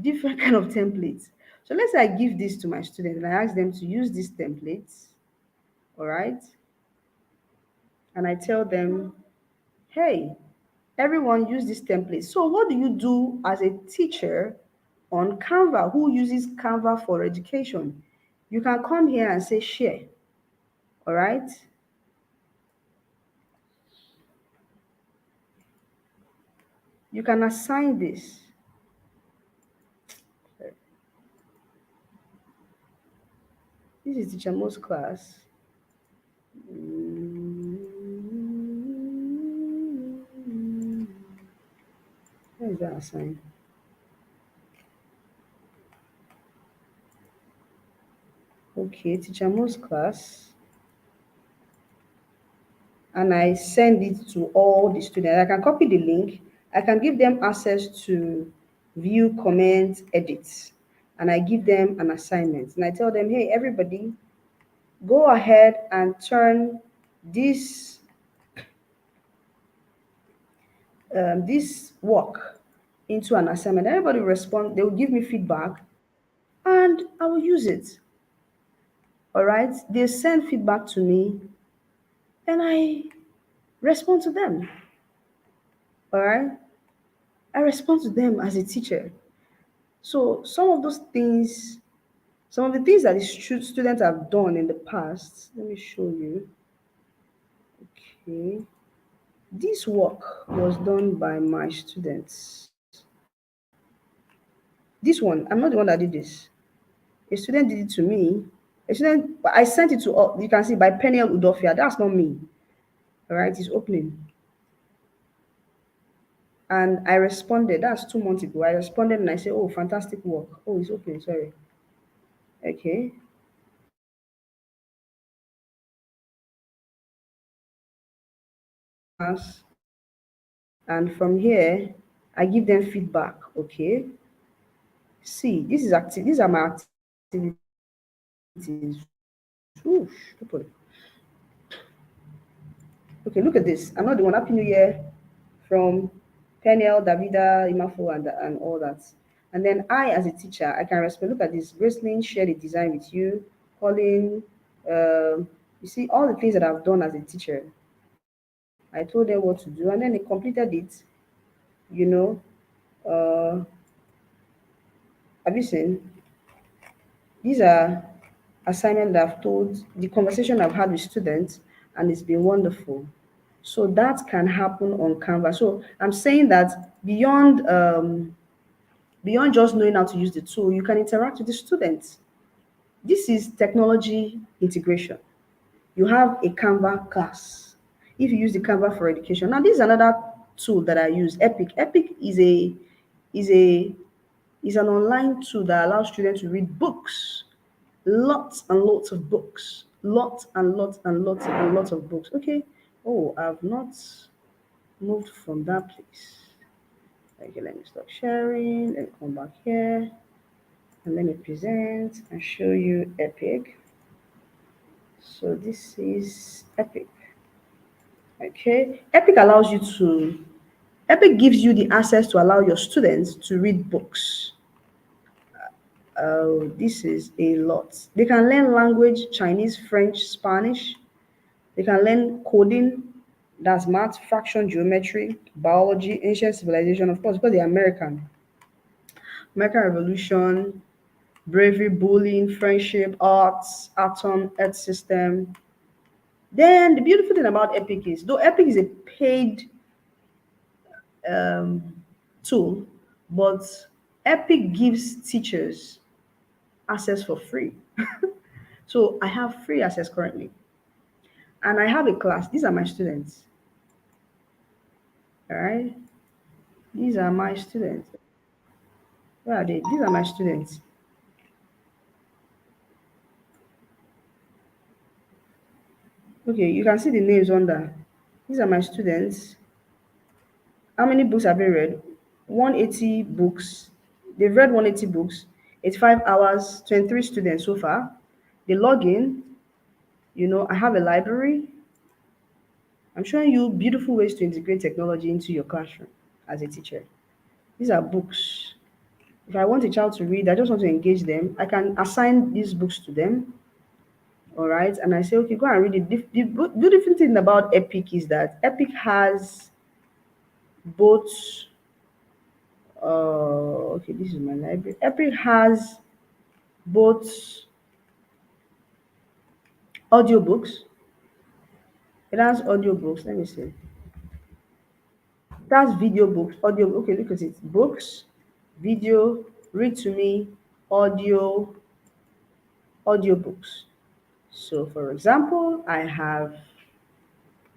different kind of templates. So let's say I give this to my students and I ask them to use these templates, all right? And I tell them, hey, everyone use this template. So what do you do as a teacher on Canva who uses Canva for education? You can come here and say share, all right? You can assign this. This is teacher most class. Where is that assigned? Okay, teacher most class. And I send it to all the students. I can copy the link. I can give them access to view, comment, edit. And I give them an assignment. And I tell them, hey, everybody, go ahead and turn this this work into an assignment. Everybody respond, they will give me feedback and I will use it. All right. They send feedback to me and I respond to them. All right. I respond to them as a teacher. So some of the things that the students have done in the past, let me show you. Okay. This work was done by my students. This one, I'm not the one that did this. A student did it to me. A student, I sent it to all, you can see by Peniel Udofia. That's not me. All right, it's opening. And I responded, that's 2 months ago. I responded and I said, oh, fantastic work. Oh, it's opening, sorry. Okay. And from here, I give them feedback. Okay. See, this is active. These are my activities. Oof, okay, look at this. I'm not the one. Happy New Year from Peniel, Davida, Imafo, and all that. And then I, as a teacher, I can respond. Look at this. Gracelyn shared the design with you. Colin, you see all the things that I've done as a teacher. I told them what to do, and then they completed it. You know, uh, have you seen? These are assignments that I've told, the conversation I've had with students, and it's been wonderful. So that can happen on Canva. So I'm saying that beyond just knowing how to use the tool, you can interact with the students. This is technology integration. You have a Canva class. If you use the Canva for education, now this is another tool that I use. Epic. Epic is a is an online tool that allows students to read books, lots and lots of books, lots and lots and lots and lots of books. Okay. Oh, I've not moved from that place. Okay, let me stop sharing. Let me come back here and let me present and show you Epic. So this is Epic. Okay, Epic gives you the access to allow your students to read books. Oh, this is a lot. They can learn language, Chinese, French, Spanish. They can learn coding, that's math, fraction, geometry, biology, ancient civilization, of course, because they're American. American Revolution, bravery, bullying, friendship, arts, atom, earth system. Then the beautiful thing about Epic is, though Epic is a paid tool, but Epic gives teachers access for free. So I have free access currently. And I have a class. These are my students. All right. These are my students. Where are they? These are my students. Okay, you can see the names under. These are my students. How many books have they read? 180 books. They've read 180 books. 85 hours, 23 students so far. They log in. I have a library. I'm showing you beautiful ways to integrate technology into your classroom as a teacher. These are books. If I want a child to read, I just want to engage them, I can assign these books to them. All right. And I say, okay, go and read it. The beautiful thing about Epic is that Epic has both, okay, this is my library. Epic has both audiobooks. It has audiobooks. Let me see. That's video books, audio. Okay, look at it. Books, video, read to me, audio, audiobooks. So, for example, I have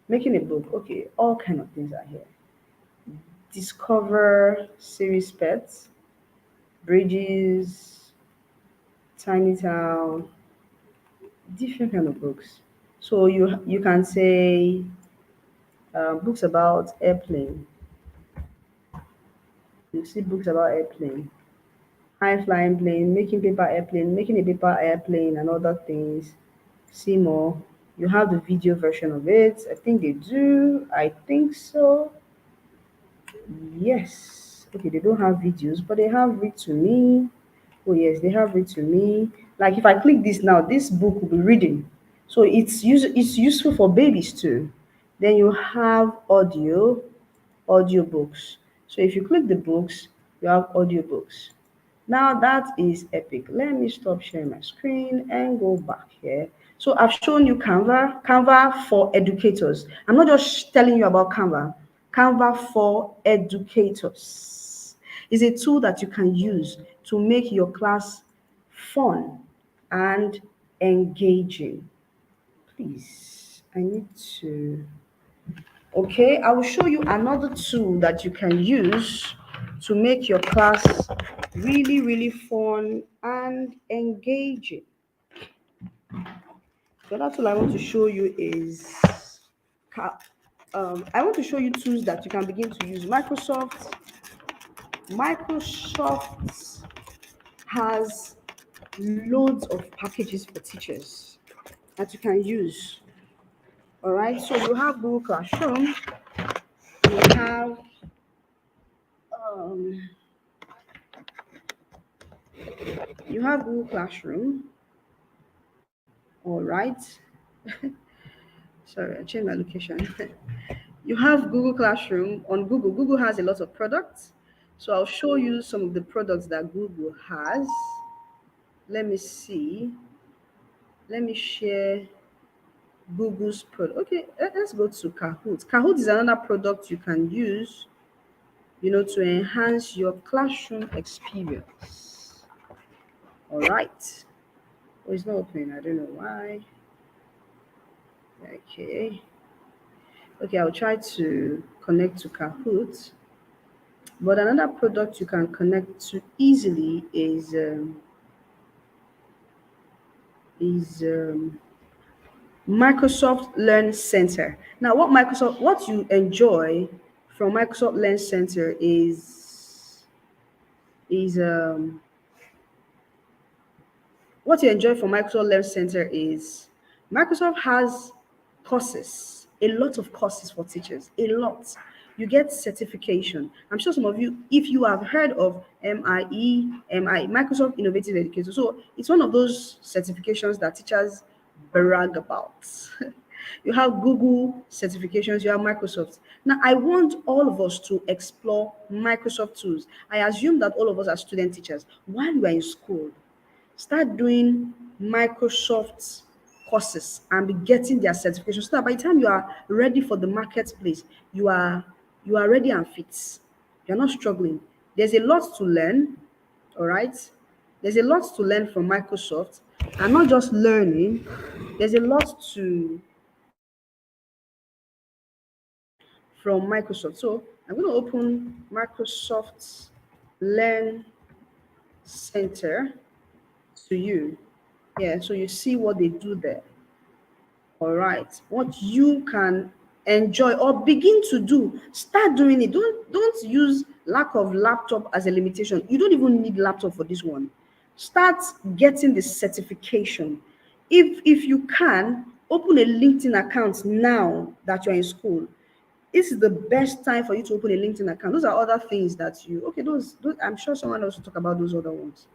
making a book. Okay, all kind of things are here. Discover series pets, bridges, tiny town, different kind of books. So you can say books about airplane. You see books about airplane, high flying plane, making paper airplane, making a paper airplane, and other things. See more. You have the video version of it. I think they do. I think so. Yes. Okay, they don't have videos, but they have read to me. Oh yes, they have read to me. Like if I click this now, this book will be reading. So it's useful for babies too. Then you have audiobooks. So if you click the books, you have audiobooks. Now that is epic. Let me stop sharing my screen and go back here. So I've shown you Canva for educators. I'm not just telling you about Canva for educators is a tool that you can use to make your class fun and engaging. Please, I need to. Okay, I will show you another tool that you can use to make your class really, really fun and engaging. The other tool I want to show you is I want to show you tools that you can begin to use. Microsoft has loads of packages for teachers that you can use. All right, so you have Google Classroom, you have um, Google Classroom. All right, sorry, I changed my location. You have Google Classroom on Google. Google has a lot of products, so I'll show you some of the products that Google has. Let me see. Let me share Google's product. Okay, let's go to Kahoot. Kahoot is another product you can use, to enhance your classroom experience. All right. Oh, it's not opening. I don't know why. Okay. Okay, I'll try to connect to Kahoot. But another product you can connect to easily is Microsoft Learn Center. Now, what you enjoy from Microsoft Learn Center is what you enjoy from Microsoft Learn Center is Microsoft has courses a lot of courses for teachers, a lot. You get certification. I'm sure some of you, if you have heard of MIE, Microsoft Innovative Educator, so it's one of those certifications that teachers brag about. You have Google certifications, you have Microsoft. Now, I want all of us to explore Microsoft tools. I assume that all of us are student teachers. While you are in school, start doing Microsoft courses and be getting their certification so that by the time you are ready for the marketplace, you are ready and fit. You're not struggling. There's a lot to learn, all right? There's a lot to learn from Microsoft, and not just learning, there's a lot to from Microsoft. So I'm going to open Microsoft Learn Center to you. Yeah, so you see what they do there. All right. What you can enjoy or begin to do, start doing it. Don't use lack of laptop as a limitation. You don't even need laptop for this one. Start getting the certification. If you can, open a LinkedIn account now that you're in school. This is the best time for you to open a LinkedIn account. Those are other things that you okay, those I'm sure someone else will talk about those other ones.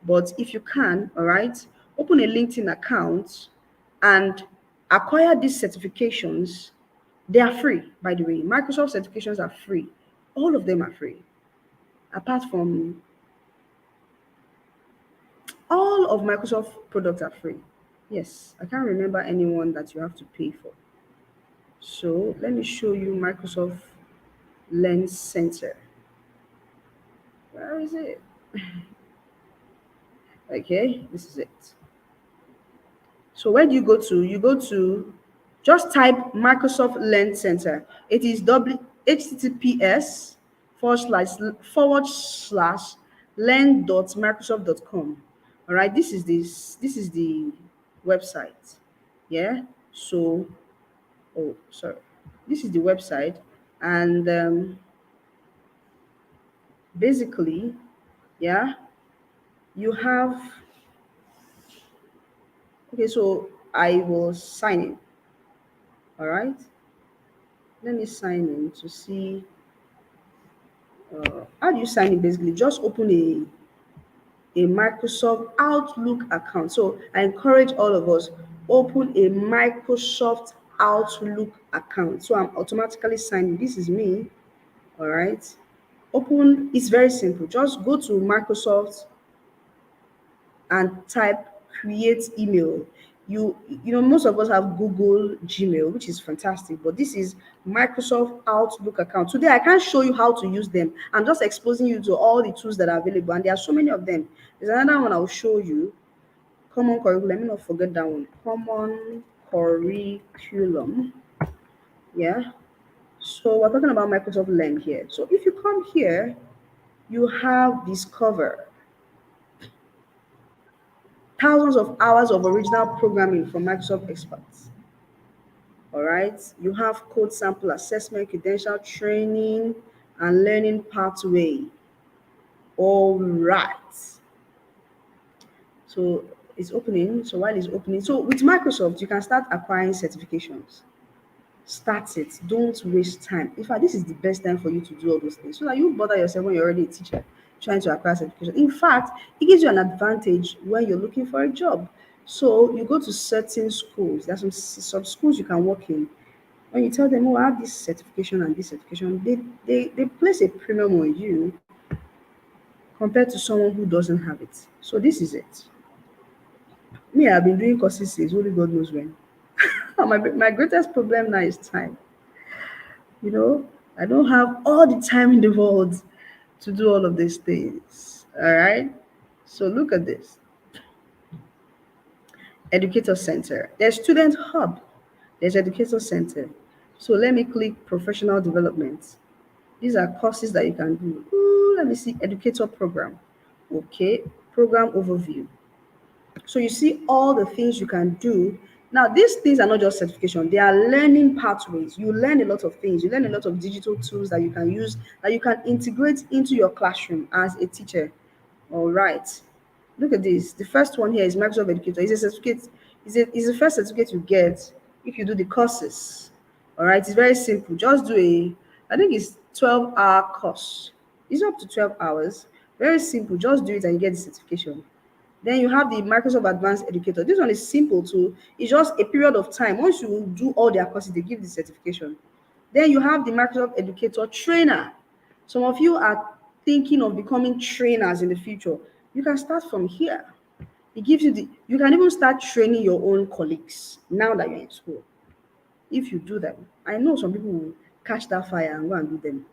But if you can, all right, open a LinkedIn account and acquire these certifications. They are free, by the way. Microsoft certifications are free. All of them are free. Apart from all of Microsoft products are free. Yes, I can't remember anyone that you have to pay for. So let me show you Microsoft Lens Center. Where is it? Okay, this is it. So where do you go to? You go to just type Microsoft Learn Center. It is https forward slash learn.microsoft.com. All right, this is the website. Yeah. So oh sorry. This is the website, and basically, yeah, you have okay, so I will sign in. All right. Let me sign in to see how do you sign in basically. Just open a Microsoft Outlook account. So I encourage all of us open a Microsoft Outlook account. So I'm automatically signing. This is me. All right. Open, it's very simple. Just go to Microsoft and type create email. You know most of us have Google Gmail, which is fantastic, but this is Microsoft Outlook account. Today I can't show you how to use them. I'm just exposing you to all the tools that are available, and there are so many of them. There's another one I'll show you. Common curriculum. Let me not forget that one. Common curriculum. Yeah. So we're talking about Microsoft Learn here. So if you come here, you have Discover. Thousands of hours of original programming from Microsoft experts. All right. You have code sample assessment, credential training, and learning pathway. All right. So it's opening. So while it's opening, so with Microsoft, you can start acquiring certifications. Start it. Don't waste time. In fact, this is the best time for you to do all those things so that you bother yourself when you're already a teacher trying to acquire certification. In fact, it gives you an advantage when you're looking for a job. So you go to certain schools. There's some schools you can work in. When you tell them, "Oh, I have this certification and this certification," they place a premium on you compared to someone who doesn't have it. So this is it. Me, I've been doing courses since only God knows when. My greatest problem now is time. You know, I don't have all the time in the world to do all of these things. All right. So look at this Educator Center. There's Student Hub, there's Educator Center. So let me click Professional Development. These are courses that you can do. Ooh, let me see Educator Program. Okay. Program Overview. So you see all the things you can do. Now, these things are not just certification, they are learning pathways. You learn a lot of things. You learn a lot of digital tools that you can use, that you can integrate into your classroom as a teacher. All right. Look at this. The first one here is Microsoft Educator. It's a certificate. It's the first certificate you get if you do the courses. All right, it's very simple. Just do I think it's 12-hour course. It's up to 12 hours. Very simple. Just do it and you get the certification. Then you have the Microsoft Advanced Educator. This one is simple too. It's just a period of time. Once you do all their courses, they give the certification. Then you have the Microsoft Educator Trainer. Some of you are thinking of becoming trainers in the future. You can start from here. It gives you you can even start training your own colleagues now that you're in school. If you do them, I know some people will catch that fire and go and do them.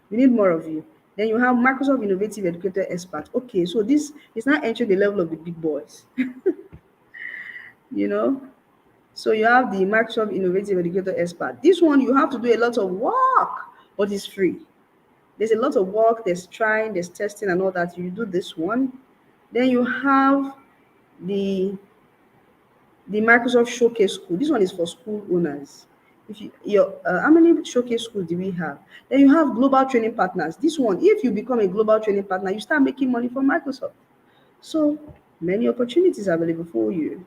We need more of you. Then you have Microsoft Innovative Educator Expert. Okay, so this is not entering the level of the big boys, you know. So you have the Microsoft Innovative Educator Expert. This one you have to do a lot of work, but it's free. There's a lot of work, there's trying, there's testing and all that. You do this one. Then you have the the Microsoft Showcase School. This one is for school owners. If you your how many showcase schools do we have? Then you have global training partners. This one, if you become a global training partner, you start making money from Microsoft. So many opportunities available for you.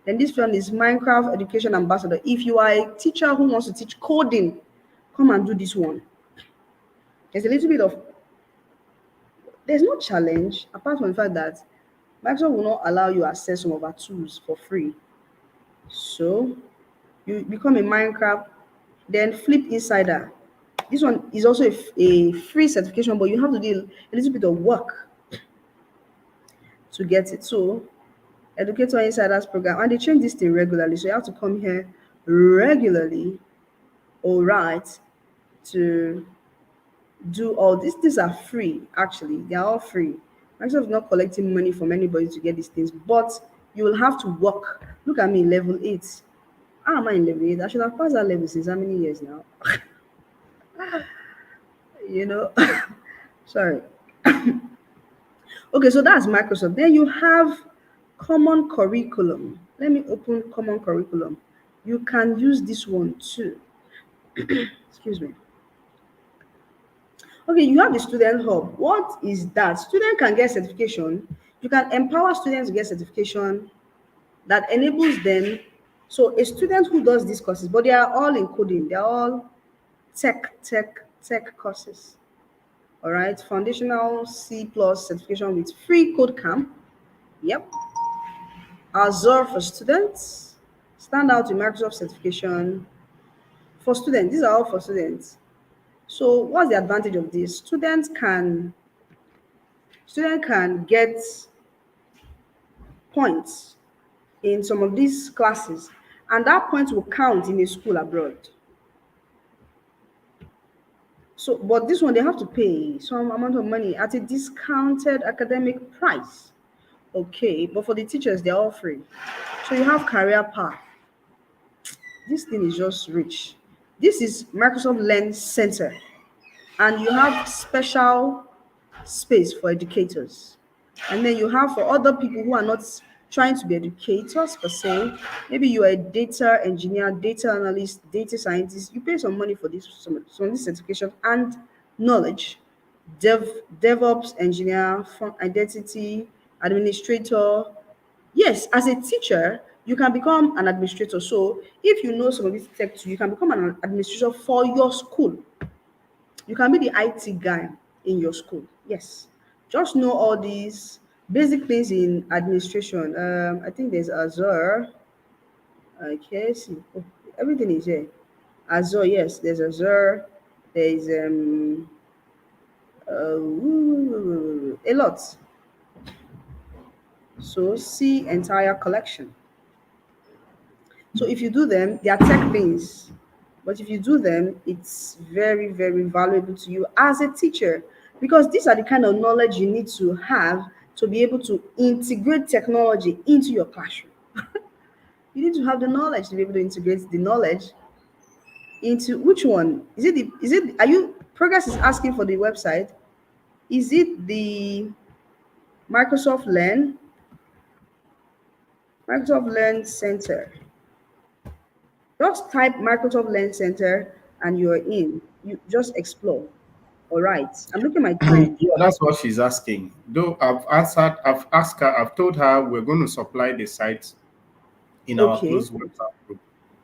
Then this one is Minecraft Education Ambassador. If you are a teacher who wants to teach coding, come and do this one. There's a little bit of there's no challenge apart from the fact that Microsoft will not allow you access some of our tools for free. So you become a Minecraft, then Flip Insider. This one is also a free certification, but you have to do a little bit of work to get it. So Educator Insiders program, and they change this thing regularly. So you have to come here regularly, all right, to do all this. These are free, actually. They are all free. Microsoft is not collecting money from anybody to get these things, but you will have to work. Look at me, level 8. How am I in level 8? I should have passed that level since how many years now? you know, sorry. Okay, so that's Microsoft. Then you have Common Curriculum. Let me open Common Curriculum. You can use this one too. Excuse me. Okay, you have the Student Hub. What is that? Student can get certification. You can empower students to get certification that enables them. So a student who does these courses, but they are all in coding. They are all tech courses. All right, foundational C plus certification with free code camp. Yep. Azure for students. Stand out with Microsoft certification for students. These are all for students. So what's the advantage of this? Student can get points in some of these classes, and that point will count in a school abroad. So, but this one they have to pay some amount of money at a discounted academic price. Okay, but for the teachers, they're all free. So you have career path. This thing is just rich. This is Microsoft Learn Center, and you have special space for educators. And then you have for other people who are not trying to be educators per se, maybe you are a data engineer, data analyst, data scientist, you pay some money for this, some of this certification and knowledge. DevOps engineer, front identity, administrator. Yes, as a teacher, you can become an administrator. So if you know some of this tech too, you can become an administrator for your school. You can be the IT guy in your school. Yes. Just know all these basic things in administration. I think there's Azure. Okay, see. Oh, everything is here. Azure, yes, there's Azure. There's a lot. So see entire collection. So if you do them, they are tech things. But if you do them, it's very, very valuable to you as a teacher because these are the kind of knowledge you need to have to be able to integrate technology into your classroom. You need to have the knowledge to be able to integrate the knowledge into which one? Are you Progress is asking for the website? Is it the Microsoft Learn? Microsoft Learn Center. Just type Microsoft Learn Center and you're in. You just explore. All right. I'm looking at my time. Yeah, that's what she's asking. Though I've asked her, I've told her we're going to supply the site in our Okay. closed WhatsApp group.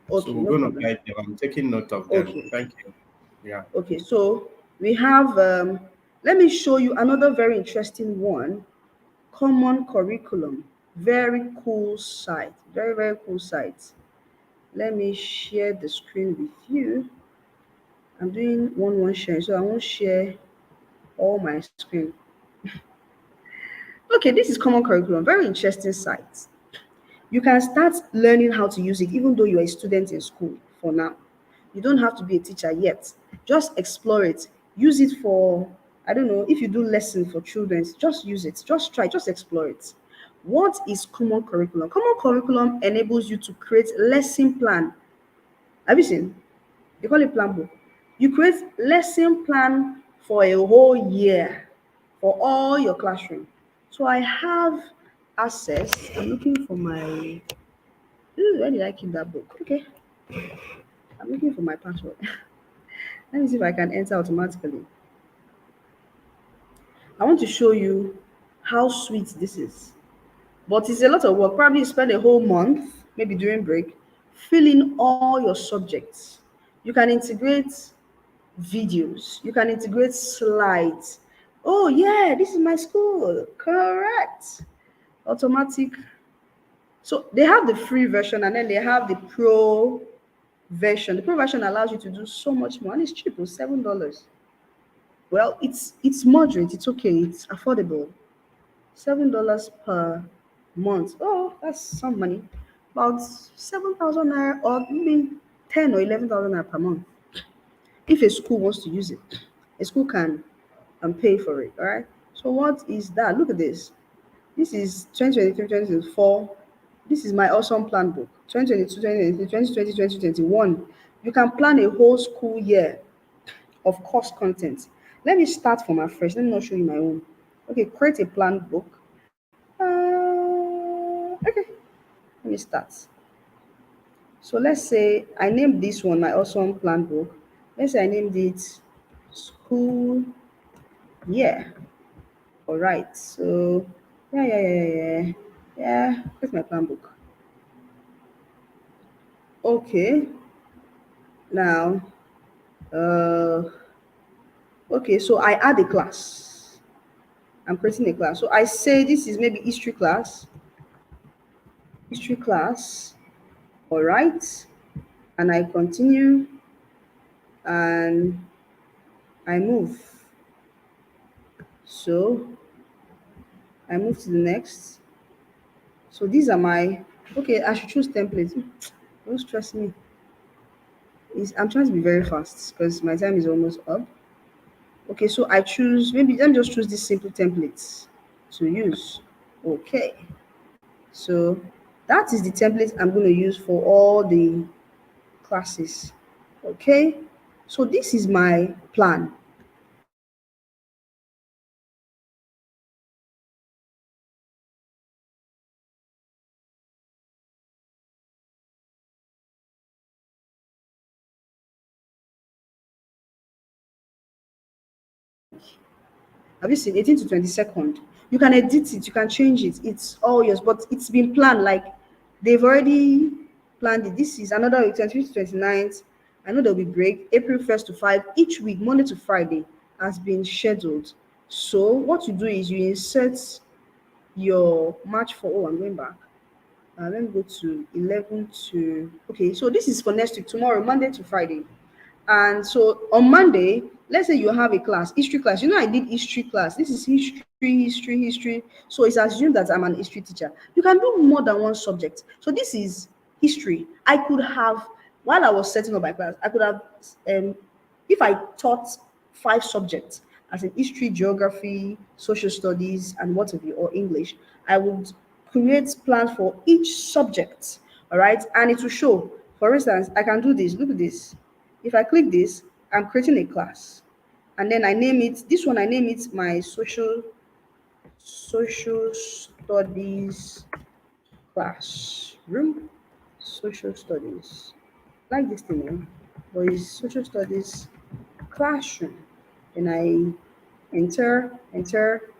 So Okay, we're no going to problem. guide them. I'm taking note of them. Okay. Thank you. Yeah. Okay, so we have, let me show you another very interesting one. Common curriculum. Very cool site. Very, very cool site. Let me share the screen with you. I'm doing one share, so I won't share all my screen. Okay, this is common curriculum. Very interesting site. You can start learning how to use it even though you're a student in school for now. You don't have to be a teacher yet. Just explore it. Use it for, I don't know, if you do lesson for children, just use it. Just try, just explore it. What is common curriculum? Common curriculum enables you to create lesson plan. Have you seen? They call it plan book. You create lesson plan for a whole year for all your classroom. So I have access. I'm looking for my. Ooh, where did I keep that book? Okay, I'm looking for my password. Let me see if I can enter automatically. I want to show you how sweet this is. But it's a lot of work. Probably you spend a whole month, maybe during break, filling all your subjects. You can integrate videos. You can integrate slides. Oh, yeah, this is my school. Correct. Automatic. So they have the free version and then they have the pro version. The pro version allows you to do so much more and it's cheap, it's $7. Well, it's moderate, it's okay, it's affordable. $7 per month. Oh, that's some money. About 7,000 naira or maybe 10 or 11,000 naira per month. If a school wants to use it, a school can pay for it. All right. So what is that? Look at this. This is 2023, 2024. This is my awesome plan book. 2022, 2023, 2020, 2021. You can plan a whole school year of course content. Let me start from afresh. Let me not show you my own. Okay, create a plan book. Okay, let me start. So let's say I named this one my awesome plan book. Let's say I named it school year. All right. So yeah. Yeah, that's my plan book. Okay. Now, uh, okay. So I add a class. I'm creating a class. So I say this is maybe history class. History class. All right. And I continue and I move. So I move to the next. So these are my okay. I should choose templates. Don't stress me. I'm trying to be very fast because my time is almost up. Okay, so I choose maybe let me just choose these simple templates to use. Okay, so that is the template I'm going to use for all the classes. Okay, so this is my plan. Have you seen 18 to 22nd? You can edit it, you can change it. It's all yours, but it's been planned. Like they've already planned it. This is another week, 25th to 29th. I know there'll be break. April 1st to 5. Each week, Monday to Friday, has been scheduled. So what you do is you insert your March for oh, I'm going back. Let me go to 11 to okay. So this is for next week, tomorrow, Monday to Friday. And so on Monday, let's say you have a class, history class. You know, I did history class. This is history. So it's assumed that I'm an history teacher. You can do more than one subject. So this is history. I could have, while I was setting up my class, I could have, if I taught 5 subjects, as in history, geography, social studies, and what have you, or English, I would create plans for each subject. All right, and it will show. For instance, I can do this. Look at this. If I click this, I'm creating a class. And then I name it, this one I name it my social studies classroom. Social studies. Like this thing, but it's social studies classroom. And I enter. Okay.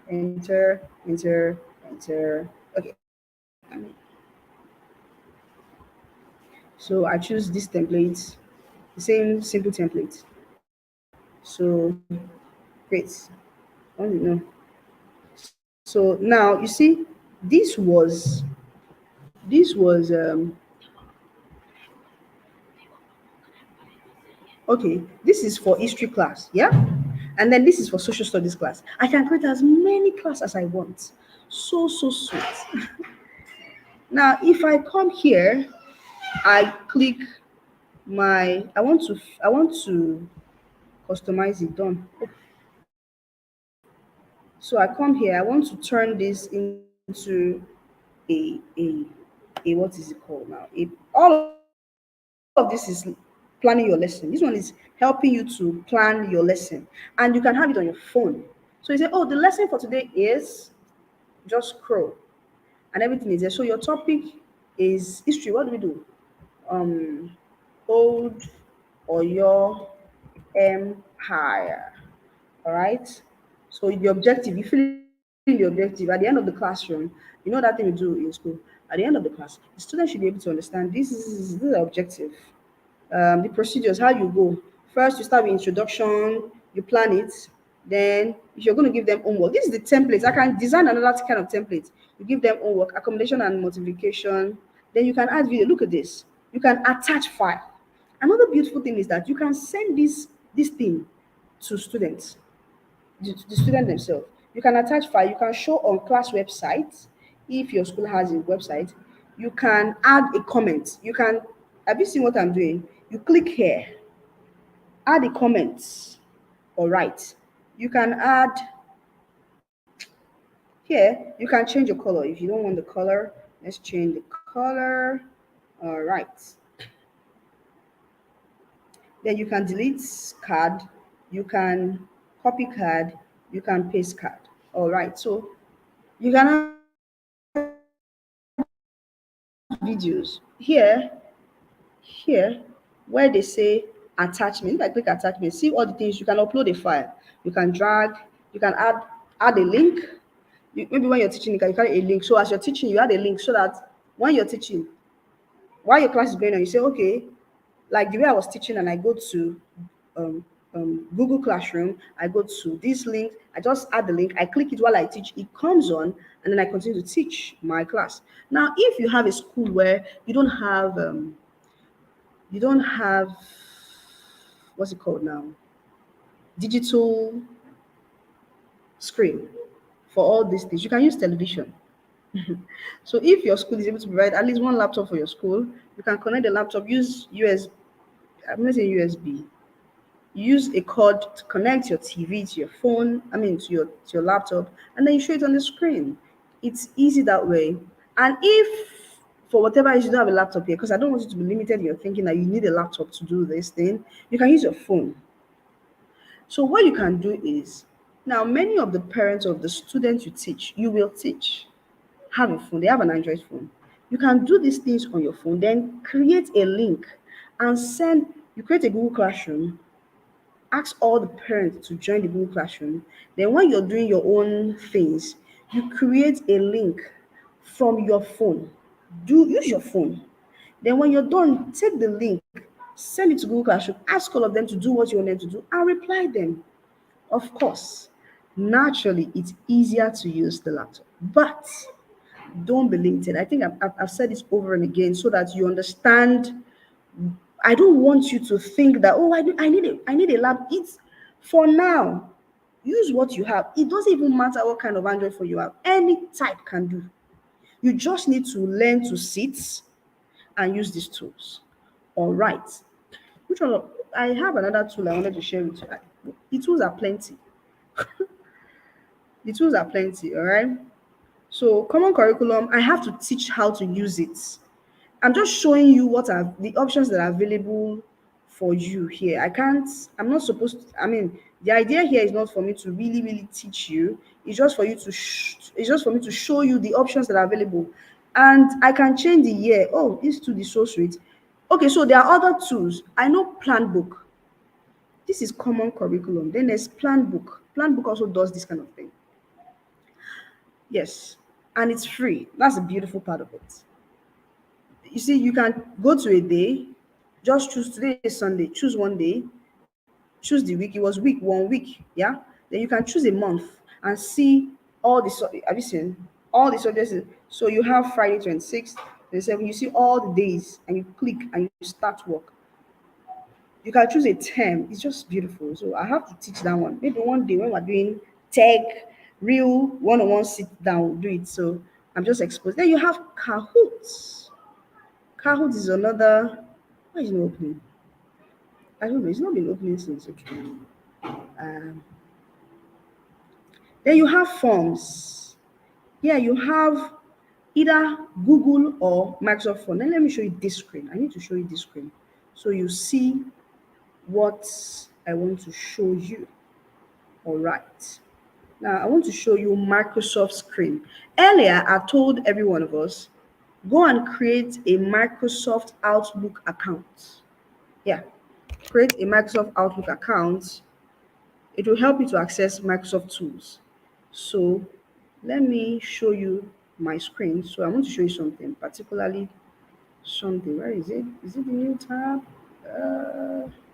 So I choose this template, the same simple template. So great. I don't know. So now you see, this was this was okay. This is for history class, yeah, and then this is for social studies class. I can create as many class as I want. So sweet. Now, if I come here, I click my. I want to customize it. Done. So I come here. I want to turn this into a what is it called now? All of this is planning your lesson. This one is helping you to plan your lesson, and you can have it on your phone. So you say, "Oh, the lesson for today is just scroll," and everything is there. So your topic is history. What do we do? Um, Old Oyo Empire. All right. So the objective, you fill in the objective at the end of the classroom. You know that thing we do in school. At the end of the class, the student should be able to understand this is the objective. The procedures, how you go. First, you start with introduction, you plan it. Then, if you're going to give them homework, this is the template. I can design another kind of template. You give them homework, accommodation and multiplication. Then you can add video. Look at this. You can attach file. Another beautiful thing is that you can send this thing to students, the student themselves. You can attach file. You can show on class website if your school has a website. You can add a comment. You can. Have you seen what I'm doing? You click here, add a comment. All right. You can add here. You can change your color if you don't want the color. Let's change the color. All right. Then you can delete card. You can copy card. You can paste card. All right. So you can add videos here, here, where they say attachment. If I click attachment, see all the things. You can upload a file. You can drag. You can add a link. Maybe when you're teaching, you can carry a link. So as you're teaching, you add a link so that when you're teaching, while your class is going on, you say, okay, like the way I was teaching, and I go to um, Google Classroom, I go to this link, I just add the link, I click it while I teach, it comes on, and then I continue to teach my class. Now, if you have a school where you don't have what's it called now, digital screen for all these things, you can use television. So if your school is able to provide at least one laptop for your school, you can connect the laptop, use US, I'm not saying USB, use a cord to connect your TV to your phone, to your laptop, and then you show it on the screen. It's easy that way. And if for whatever reason you don't have a laptop here, because I don't want you to be limited in your thinking that you need a laptop to do this thing, you can use your phone. So what you can do is, now many of the parents of the students you teach, you will teach, have a phone, they have an Android phone. You can do these things on your phone, then create a link and send, you create a Google Classroom, ask all the parents to join the Google Classroom. Then when you're doing your own things, you create a link from your phone. Do use your phone. Then when you're done, take the link, send it to Google Classroom, ask all of them to do what you want them to do, and reply them. Of course, naturally, it's easier to use the laptop, but don't be limited. I think I've said this over and again so that you understand. I don't want you to think that, oh, I need a lab. It's for now. Use what you have. It doesn't even matter what kind of Android phone you have. Any type can do. You just need to learn to sit and use these tools. All right. Which one? I have another tool I wanted to share with you. The tools are plenty. The tools are plenty. All right. So common curriculum, I have to teach how to use it. I'm just showing you what are the options that are available for you here. I'm not supposed to, the idea here is not for me to really, really teach you. It's just for you to, it's just for me to show you the options that are available. And I can change the year. Oh, this tool is so sweet. Okay, so there are other tools. I know Plan Book. This is common curriculum. Then there's Plan Book. Plan Book also does this kind of thing. Yes. And it's free. That's the beautiful part of it. You see, you can go to a day, just choose today is Sunday, choose one day, choose the week. It was week 1 week, yeah. Then you can choose a month and see all the have you seen all the subjects? So you have Friday 26th, 27. You see all the days, and you click and you start work. You can choose a term. It's just beautiful. So I have to teach that one. Maybe one day when we're doing tech, real one-on-one sit down, do it. So I'm just exposed. Then you have Kahoots. Kahoot is another. Why is it not opening? I don't know. It's not been opening since. Okay. Um, then you have forms. Yeah, you have either Google or Microsoft Form. Then let me show you this screen. I need to show you this screen so you see what I want to show you. All right. Now I want to show you Microsoft screen. Earlier, I told every one of us go and create a Microsoft Outlook account. Yeah, create a Microsoft Outlook account. It will help you to access Microsoft tools. So let me show you my screen. So I want to show you something, particularly something. Where is it? Is it the new tab?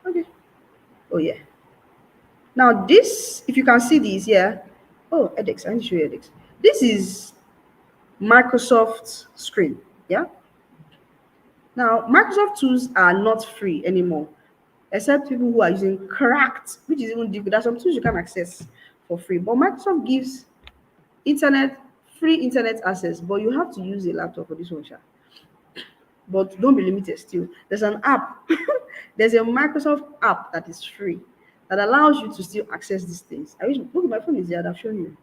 Okay. Oh yeah. Now this, if you can see these, yeah. Oh, edX. I need to show you edX. This is Microsoft screen. Yeah. Now Microsoft tools are not free anymore, except people who are using cracked, which is even difficult. There's some tools you can access for free, but Microsoft gives internet free internet access, but you have to use a laptop for this one, sha. But don't be limited still. There's an app, there's a Microsoft app that is free that allows you to still access these things. I wish look, my phone is there, I've shown you.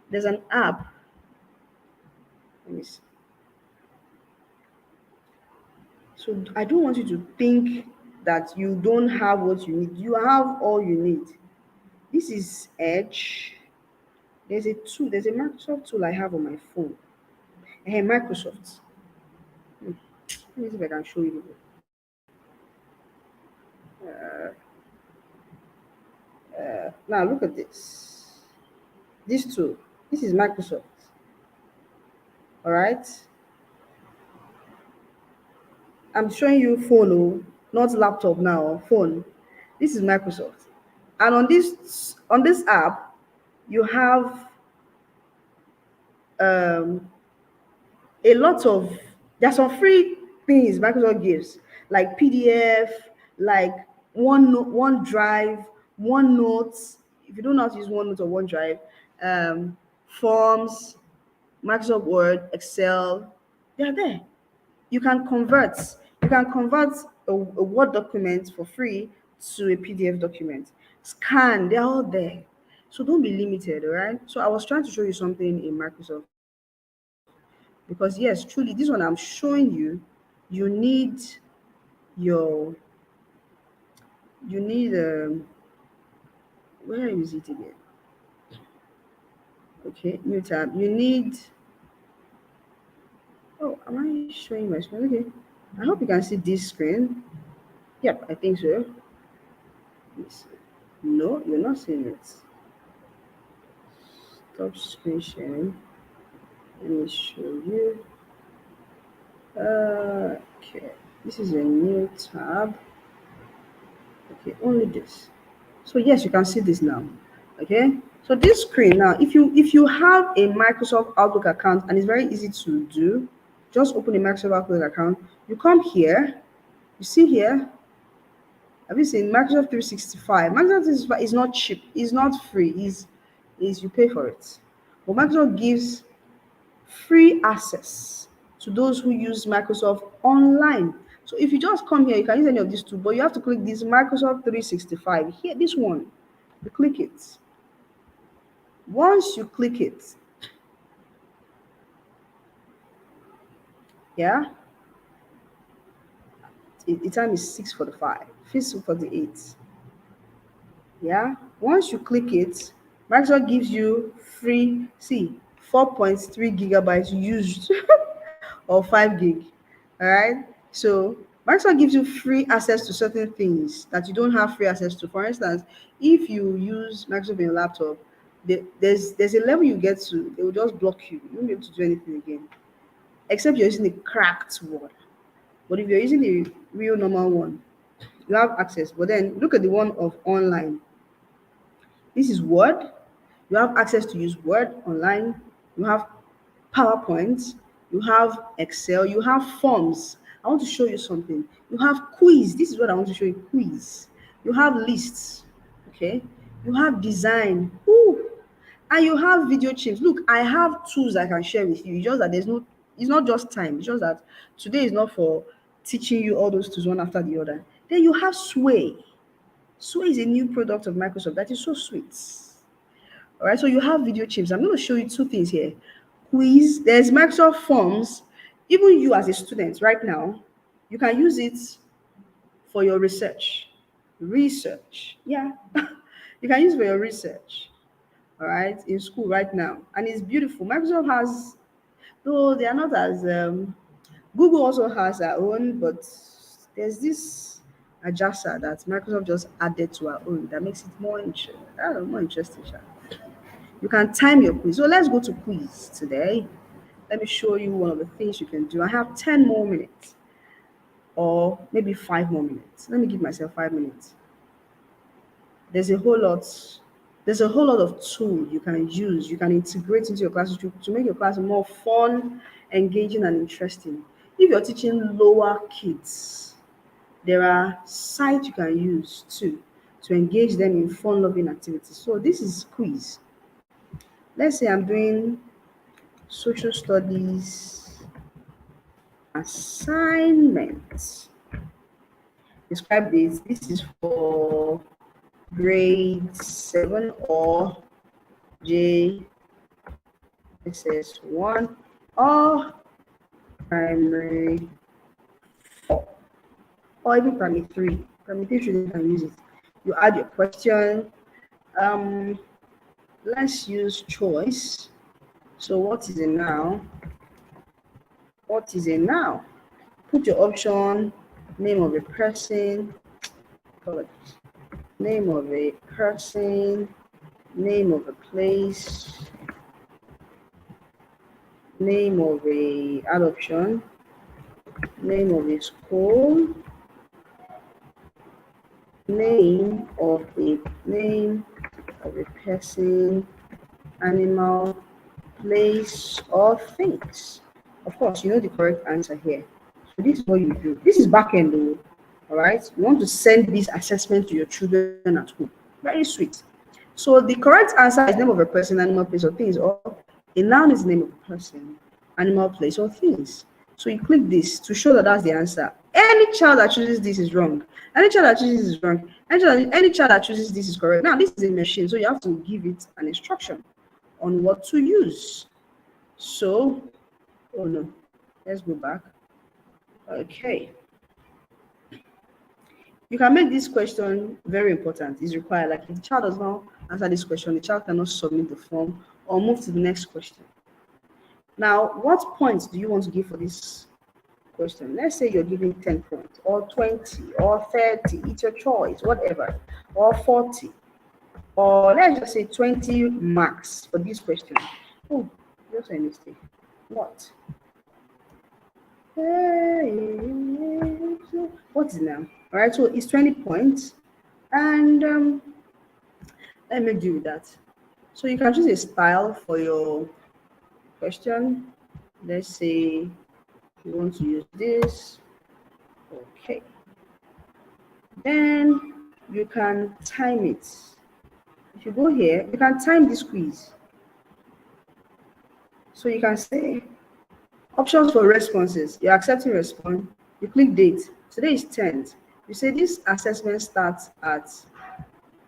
There's an app. Let me see. So I don't want you to think that you don't have what you need. You have all you need. This is Edge. There's a tool, there's a Microsoft tool I have on my phone. Hey, Microsoft. Let me see if I can show you. Now look at this. This tool. This is Microsoft. All right. I'm showing you phone, oh, not laptop now. Phone. This is Microsoft. And on this app, you have um, a lot of there's some free things Microsoft gives, like PDF, like OneDrive, OneNote. If you don't know how to use OneNote or OneDrive, forms, Microsoft Word, Excel, they are there. You can convert. You can convert a Word document for free to a PDF document. Scan, they're all there. So don't be limited, all right? So I was trying to show you something in Microsoft because yes, truly, this one I'm showing you, you need your you need where is it again? Okay, new tab. You need oh, am I showing my screen? Okay. I hope you can see this screen. Yep, I think so. Let me see. No, you're not seeing it. Stop screen sharing. Let me show you. Okay, this is a new tab. Okay, only this. So yes, you can see this now. Okay, so this screen now, if you have a Microsoft Outlook account, and it's very easy to do, just open a Microsoft Outlook account. You come here, you see here. Have you seen Microsoft 365? Microsoft 365 is not cheap. It's not free. Is you pay for it. But Microsoft gives free access to those who use Microsoft online. So if you just come here, you can use any of these two, but you have to click this Microsoft 365. Here, this one. You click it. Once you click it, yeah, the time is 6:45, 6:48. Yeah. Once you click it, Microsoft gives you free, see, 4.3 gigabytes used or 5 gig. All right. So Microsoft gives you free access to certain things that you don't have free access to. For instance, if you use Microsoft in your laptop, there's a level you get to, they will just block you. You won't be able to do anything again, except you're using a cracked word. But if you're using the real normal one, you have access. But then look at the one of online. This is Word. You have access to use Word online. You have PowerPoint. You have Excel. You have forms. I want to show you something. You have quiz. This is what I want to show you, quiz. You have lists. Okay. You have design. Ooh. And you have video chips. Look, I have tools I can share with you. It's just that there's no, it's not just time. It's just that today is not for teaching you all those tools one after the other. Then you have Sway. Sway is a new product of Microsoft that is so sweet. All right, so you have video chips. I'm going to show you two things here. Quiz, there's Microsoft Forms. Even you as a student right now, you can use it for your research. Research, yeah. You can use it for your research, all right, in school right now. And it's beautiful. Microsoft has, though they are not as, Google also has their own, but there's this Ajasa that Microsoft just added to our own that makes it more interesting. I don't know, more interesting. Sha. You can time your quiz. So let's go to quiz today. Let me show you one of the things you can do. I have 10 more minutes or maybe 5 more minutes. Let me give myself 5 minutes. There's a whole lot. There's a whole lot of tool you can use. You can integrate into your class to make your class more fun, engaging, and interesting. If you're teaching lower kids, there are sites you can use too to engage them in fun-loving activities. So this is quiz. Let's say I'm doing social studies assignment. Describe this. This is for grade 7 or JSS1 or primary 4 or even primary 3. Primary 3 students can use it. You add your question. Let's use choice. So what is a noun? What is a noun? Put your option, name of a person, name of a person, name of a place, name of a adoption, name of a school, name of a person, animal, place, or things. Of course, you know the correct answer here. So this is what you do. This is back end though. All right. You want to send this assessment to your children at home. Very sweet. So the correct answer is name of a person, animal, place, or things. Or a noun is the name of a person, animal, place, or things. So you click this to show that that's the answer. Any child that chooses this is wrong. Any child that chooses this is wrong. Any child that chooses this is correct. Now this is a machine, so you have to give it an instruction on what to use. So, oh no, let's go back. Okay. You can make this question very important. It's required. Like if the child does not answer this question, the child cannot submit the form or move to the next question. Now, what points do you want to give for this question? Let's say you're giving 10 points or 20 or 30, it's your choice, whatever, or 40, or let's just say 20 marks for this question. Oh, just a mistake. What? What is now? All right, so it's 20 points, and let me do that. So you can choose a style for your question. Let's say you want to use this. Okay. Then you can time it. If you go here, you can time this quiz. So you can say options for responses. You're accepting response. You click date. Today is 10th. You say this assessment starts at,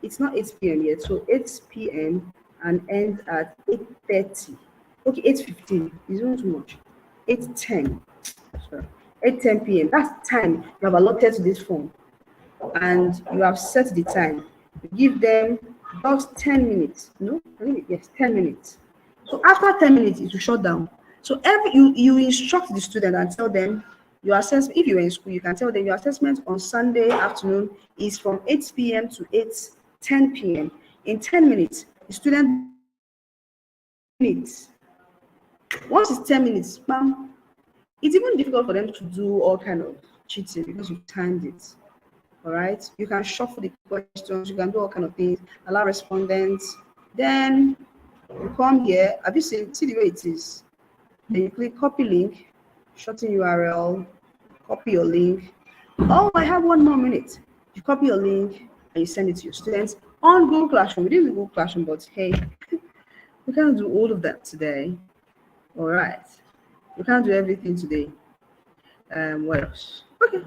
it's not 8 p.m. yet, so 8 p.m. and ends at 8:30. Okay, 8:15 is not too much. 8:10. Sorry. 8:10 p.m. That's time you have allotted to this form. And you have set the time. You give them just 10 minutes. No, yes, 10 minutes. So after 10 minutes, it will shut down. So you instruct the student and tell them your assessment. If you're in school, you can tell them your assessment on Sunday afternoon is from 8 p.m. to 8:10 p.m. In 10 minutes, the student minutes. Once it's 10 minutes, bam, It's even difficult for them to do all kind of cheating because you've timed it. All right. You can shuffle the questions, you can do all kind of things, allow respondents. Then you come here. Have you see the way it is? Then you click copy link, shorten URL, copy your link. Oh, I have 1 more minute. You copy your link and you send it to your students on Google Classroom. We did Google Classroom, but hey, we can't do all of that today. All right. We can't do everything today. What else? Okay.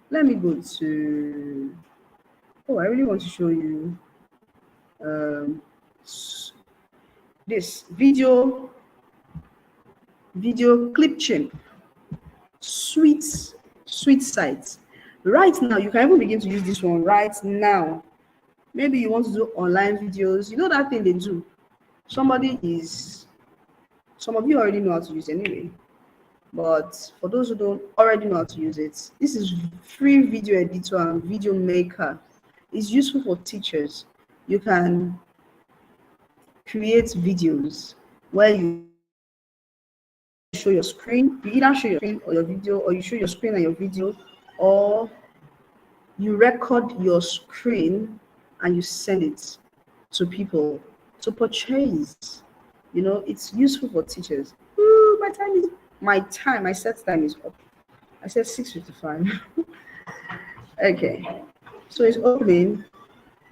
Let me go to. Oh, I really want to show you um, this video clip chimp. Sweet, sweet sites. Right now, you can even begin to use this one right now. Maybe you want to do online videos. You know that thing they do. Somebody is, some of you already know how to use it anyway. But for those who don't already know how to use it, this is free video editor and video maker. It's useful for teachers. You can create videos where you show your screen. You either show your screen or your video, or you show your screen and your video, or you record your screen and you send it to people to purchase. You know, it's useful for teachers. Ooh, my set time is up. I said 6:55. Okay. So it's opening.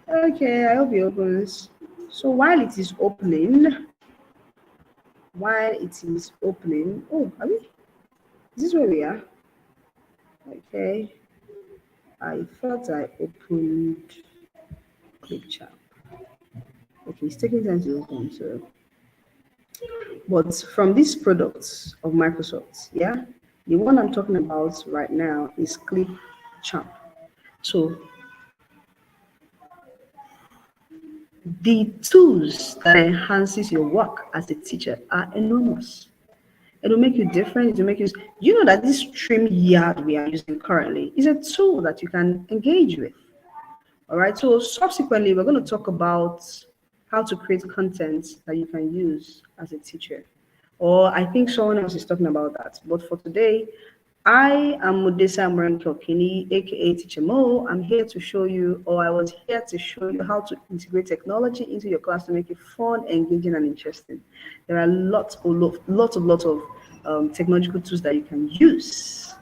Okay, I hope it opens. So while it is opening, oh, are we? Is this where we are? Okay. I thought I opened ClickChat. Okay, it's taking time to open. So, but from these products of Microsoft, yeah, the one I'm talking about right now is ClickChat. So the tools that enhances your work as a teacher are enormous. It will make you different. It will make you. You know that this StreamYard we are using currently is a tool that you can engage with. All right. So subsequently, we're going to talk about how to create content that you can use as a teacher. Or I think someone else is talking about that. But for today, I am Mudesa Murankokini, aka Teacher Mo. I'm here to show you, or I was here to show you how to integrate technology into your class to make it fun, engaging, and interesting. There are lots of technological tools that you can use.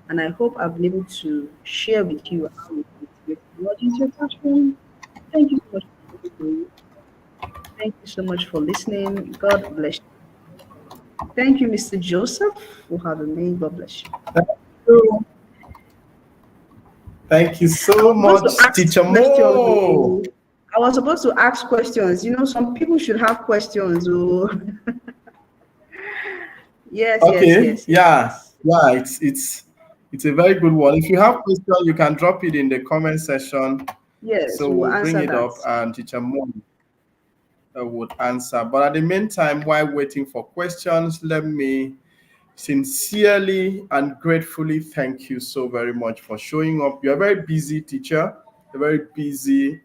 And I hope I've been able to share with you how you can integrate technology into your classroom. Thank you so much for listening. Thank you so much for listening. God bless you. Thank you, Mr. Joseph, for having me. God bless you. So, thank you I so was supposed much, to ask Teacher questions. Mo. Oh. I was supposed to ask questions. You know, some people should have questions. Oh, yes, yes, Okay, yes, yes, yeah, yes. yeah, it's a very good one. If you have questions, you can drop it in the comment section. Yes, So we'll we'll bring answer it that. up and Teacher Mo would answer. But at the meantime, while waiting for questions, let me sincerely and gratefully thank you so very much for showing up. You're a very busy teacher, a very busy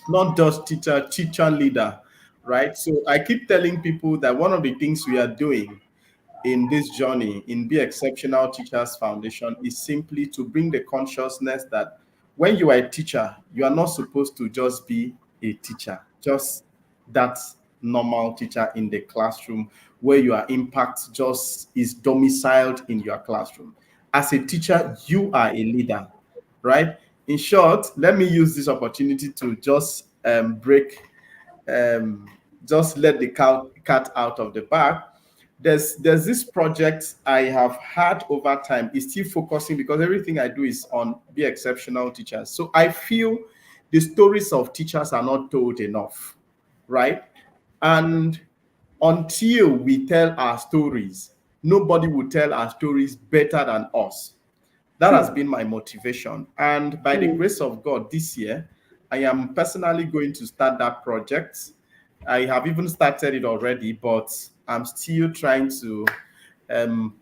not just teacher, teacher leader, right? So I keep telling people that one of the things we are doing in this journey in Be Exceptional Teachers Foundation is simply to bring the consciousness that when you are a teacher, you are not supposed to just be a teacher, just that normal teacher in the classroom where your impact just is domiciled in your classroom. As a teacher, you are a leader, right? In short, let me use this opportunity to just break um, just let the cat out of the bag. There's this project I have had over time. It's still focusing because everything I do is on Be Exceptional Teachers. So I feel the stories of teachers are not told enough, right? And until we tell our stories, nobody will tell our stories better than us. That has True. been my motivation. And by the Mm. grace of God, this year, I am personally going to start that project. I have even started it already, but I'm still trying to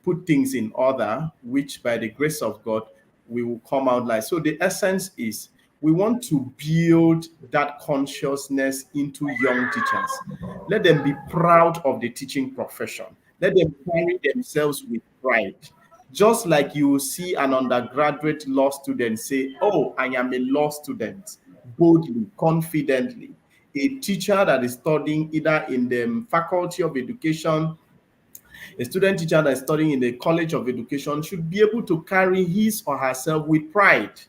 put things in order, which by the grace of God, we will come out like. So the essence is we want to build that consciousness into young teachers. Let them be proud of the teaching profession. Let them carry themselves with pride. Just like you will see an undergraduate law student say, "Oh, I am a law student," boldly, confidently. A teacher that is studying either in the faculty of education, a student teacher that is studying in the college of education should be able to carry his or herself with pride.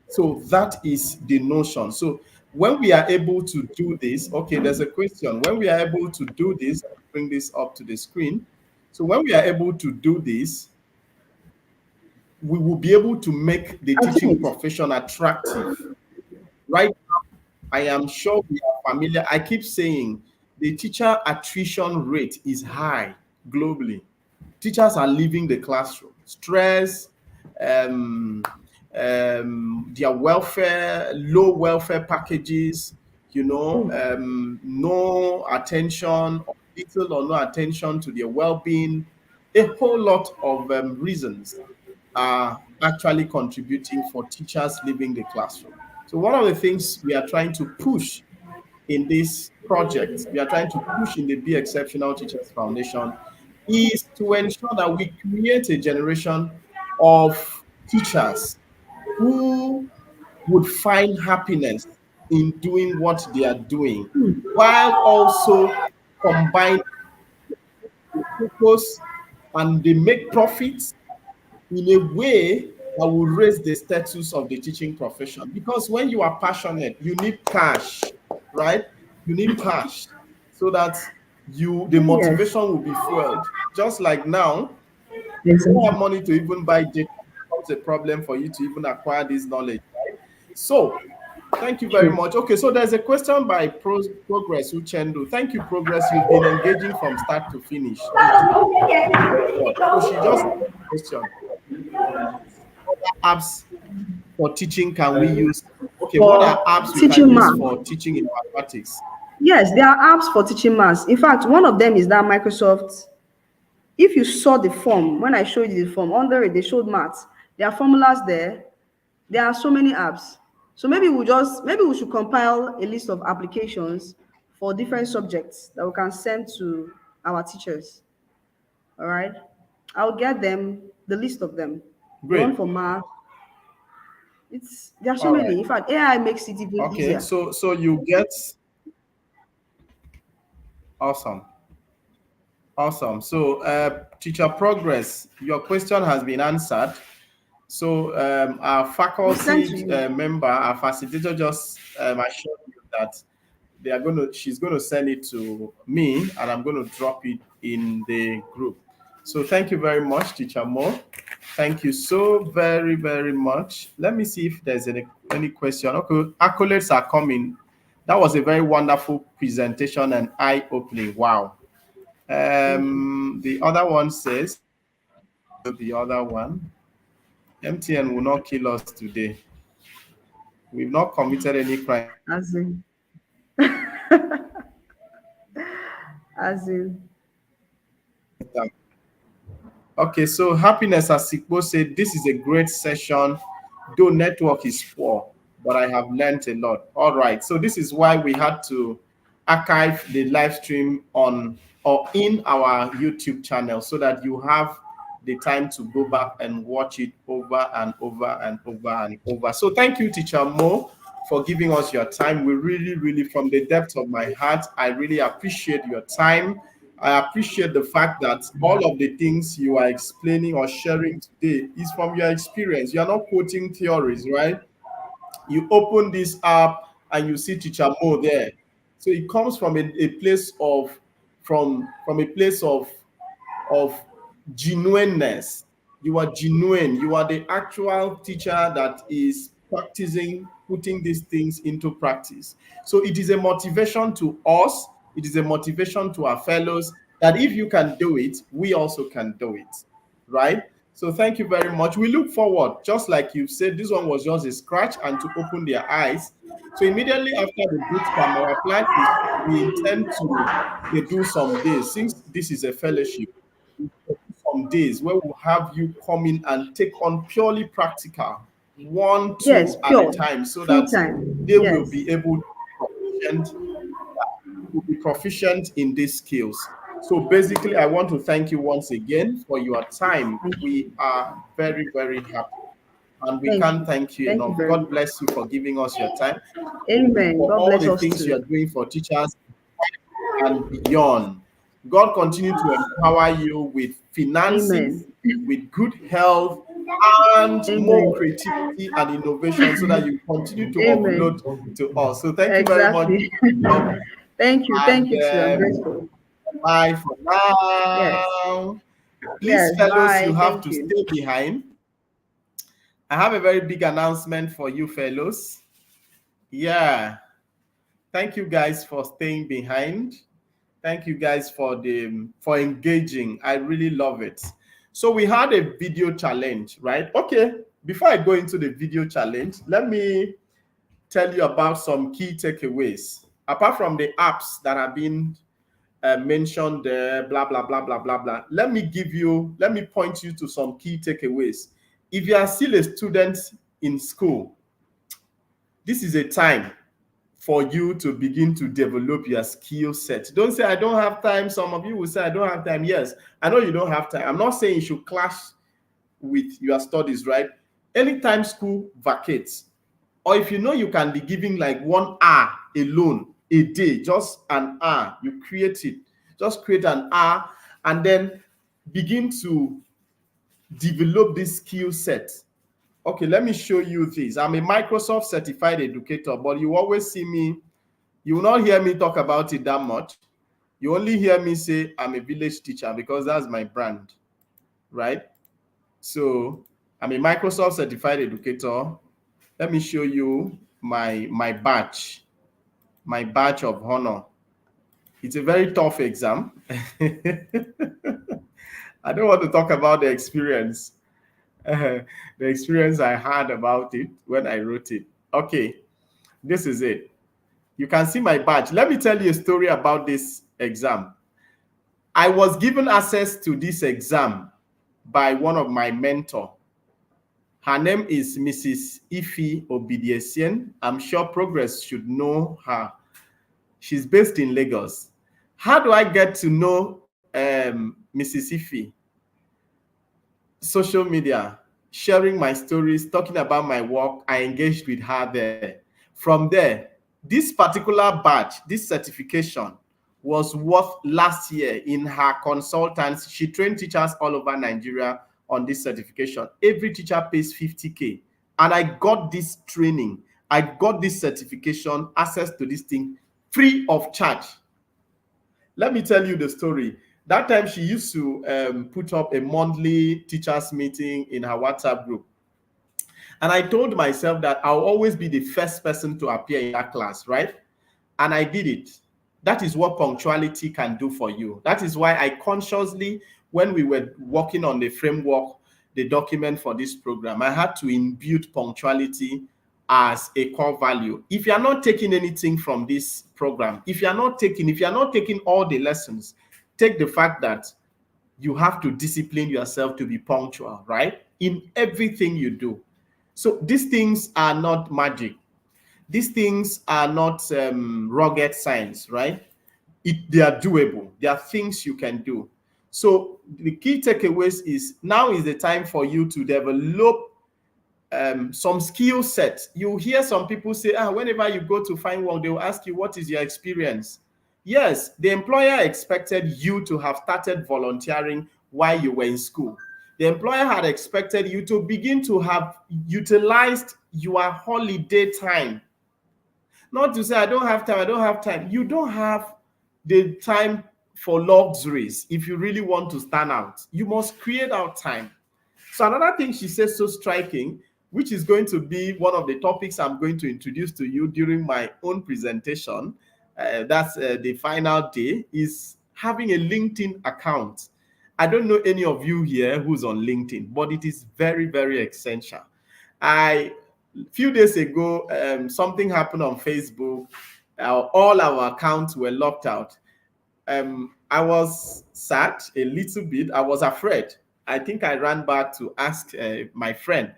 So that is the notion. So when we are able to do this, okay, there's a question. When we are able to do this, I'll bring this up to the screen. So when we are able to do this, we will be able to make the I've seen teaching it. profession attractive. Right now, I am sure we are familiar. I keep saying the teacher attrition rate is high globally. Teachers are leaving the classroom. Stress, um, their welfare, low welfare packages, no attention, or little or no attention to their well-being. A whole lot of reasons are actually contributing for teachers leaving the classroom. So one of the things we are trying to push in this project, we are trying to push in the Be Exceptional Teachers Foundation, is to ensure that we create a generation of teachers who would find happiness in doing what they are doing, while also combine focus and they make profits in a way that will raise the status of the teaching profession. Because when you are passionate, you need cash, right? You need cash so that the Yes, motivation will be fueled. Just like now, you don't exactly. have money to even buy data. It becomes a problem for you to even acquire this knowledge, right? So thank you very True. much. Okay, so there's a question by Progress Uchendu. Thank you, Progress. You've been engaging from start to finish. You do very well. So she just asked a question: apps for teaching can we use? Okay, what are For apps we can teaching use math. for teaching in mathematics? Yes, there are apps for teaching maths. In fact, one of them is that Microsoft. If you saw the form, when I showed you the form, under it, they showed maths. There are formulas there. There are so many apps. So maybe we should compile a list of applications for different subjects that we can send to our teachers. All right. I'll get them, the list of them. The one Great. for math. There are so All right. many. In fact, AI makes it even Okay, easier. so you get awesome. Awesome. So teacher progress, your question has been answered. So our We've sent to faculty you. member, our facilitator just assured you that she's going to send it to me and I'm going to drop it in the group. So thank you very much, Teacher Mo. Thank you so very, very much. Let me see if there's any question. Okay, accolades are coming. That was a very wonderful presentation and eye-opening. Wow. Thank you. The other one says, the other one, MTN will not kill us today. We've not committed any crime. As in, as in, Okay, so Happiness Asikpo said, this is a great session, though network is poor, but I have learned a lot. All right, so this is why we had to archive the live stream on or in our YouTube channel so that you have the time to go back and watch it over and over and over and over. So thank you, Teacher Mo, for giving us your time. We really, really, from the depth of my heart, I really appreciate your time. I appreciate the fact that all of the things you are explaining or sharing today is from your experience. You are not quoting theories, right? You open this app and you see Teacher Mo there. So it comes from a place of from a place of genuineness. You are genuine. You are the actual teacher that is practicing, putting these things into practice. So it is a motivation to us, it is a motivation to our fellows that if you can do it, we also can do it. Right? So thank you very much. We look forward, just like you said, this one was just a scratch and to open their eyes. So immediately after the boot camp, our plan is we intend to do some days, since this is a fellowship, some days where we'll have you come in and take on purely practical, one, yes, two at a pure, time, so full that time. they Yes. will be proficient in these skills. So basically, I want to thank you once again for your time. Thank you. We are very, very happy, and we Thank can't you. thank you Thank you enough. very God much. bless you for giving us your time, Amen. for God all bless the us things you are too. doing for teachers and beyond. God continue to empower you with finances, Amen. with good health, and more Amen. creativity and innovation so that you continue to Amen. upload to us. So thank you very much. Exactly. Love, Thank you. and Thank you too. I'm grateful. bye for Yes. now. Please, Yes. fellows, you Bye. have Thank to you. stay behind. I have a very big announcement for you, fellows. Yeah. Thank you guys for staying behind. Thank you guys for engaging. I really love it. So we had a video challenge, right? Okay. Before I go into the video challenge, let me tell you about some key takeaways. Apart from the apps that have been mentioned there, blah, blah, blah, blah, blah, blah. Let me point you to some key takeaways. If you are still a student in school, this is a time for you to begin to develop your skill set. Don't say, I don't have time. Some of you will say, I don't have time. Yes, I know you don't have time. I'm not saying you should clash with your studies, right? Anytime school vacates, or if you know you can be giving like 1 hour alone a day, just an hour, you create it. Just create an hour and then begin to develop this skill set. Okay, let me show you this. I'm a Microsoft certified educator, but you always see me, you will not hear me talk about it that much. You only hear me say I'm a village teacher because that's my brand, right? So I'm a Microsoft certified educator. Let me show you my badge, my badge of honor. It's a very tough exam. I don't want to talk about the experience, the experience I had about it when I wrote it. Okay, this is it. You can see my badge. Let me tell you a story about this exam. I was given access to this exam by one of my mentor. Her name is Mrs. Ifi Obidiesien. I'm sure Progress should know her. She's based in Lagos. How do I get to know Mrs. Ifi? Social media, sharing my stories, talking about my work. I engaged with her there. From there, this particular badge, this certification was worth last year in her consultants. She trained teachers all over Nigeria on this certification. Every teacher pays 50K. And I got this training. I got this certification, access to this thing free of charge. Let me tell you the story. That time she used to put up a monthly teachers meeting in her WhatsApp group. And I told myself that I'll always be the first person to appear in that class, right? And I did it. That is what punctuality can do for you. That is why I consciously, when we were working on the framework, the document for this program, I had to imbue punctuality as a core value. If you are not taking anything from this program, if you are not taking all the lessons, take the fact that you have to discipline yourself to be punctual, right? In everything you do. So these things are not magic. These things are not rugged science, right? They are doable. They are things you can do. So the key takeaways is now is the time for you to develop some skill sets. You hear some people say, whenever you go to find work, they will ask you, what is your experience? Yes, the employer expected you to have started volunteering while you were in school. The employer had expected you to begin to have utilized your holiday time. Not to say, I don't have time, I don't have time. You don't have the time for luxuries if you really want to stand out. You must create out time. So another thing she says so striking, which is going to be one of the topics I'm going to introduce to you during my own presentation, that's the final day, is having a LinkedIn account. I don't know any of you here who's on LinkedIn, but it is very, very essential. A few days ago, something happened on Facebook. All our accounts were locked out. I was sad a little bit. I was afraid. I think I ran back to ask my friend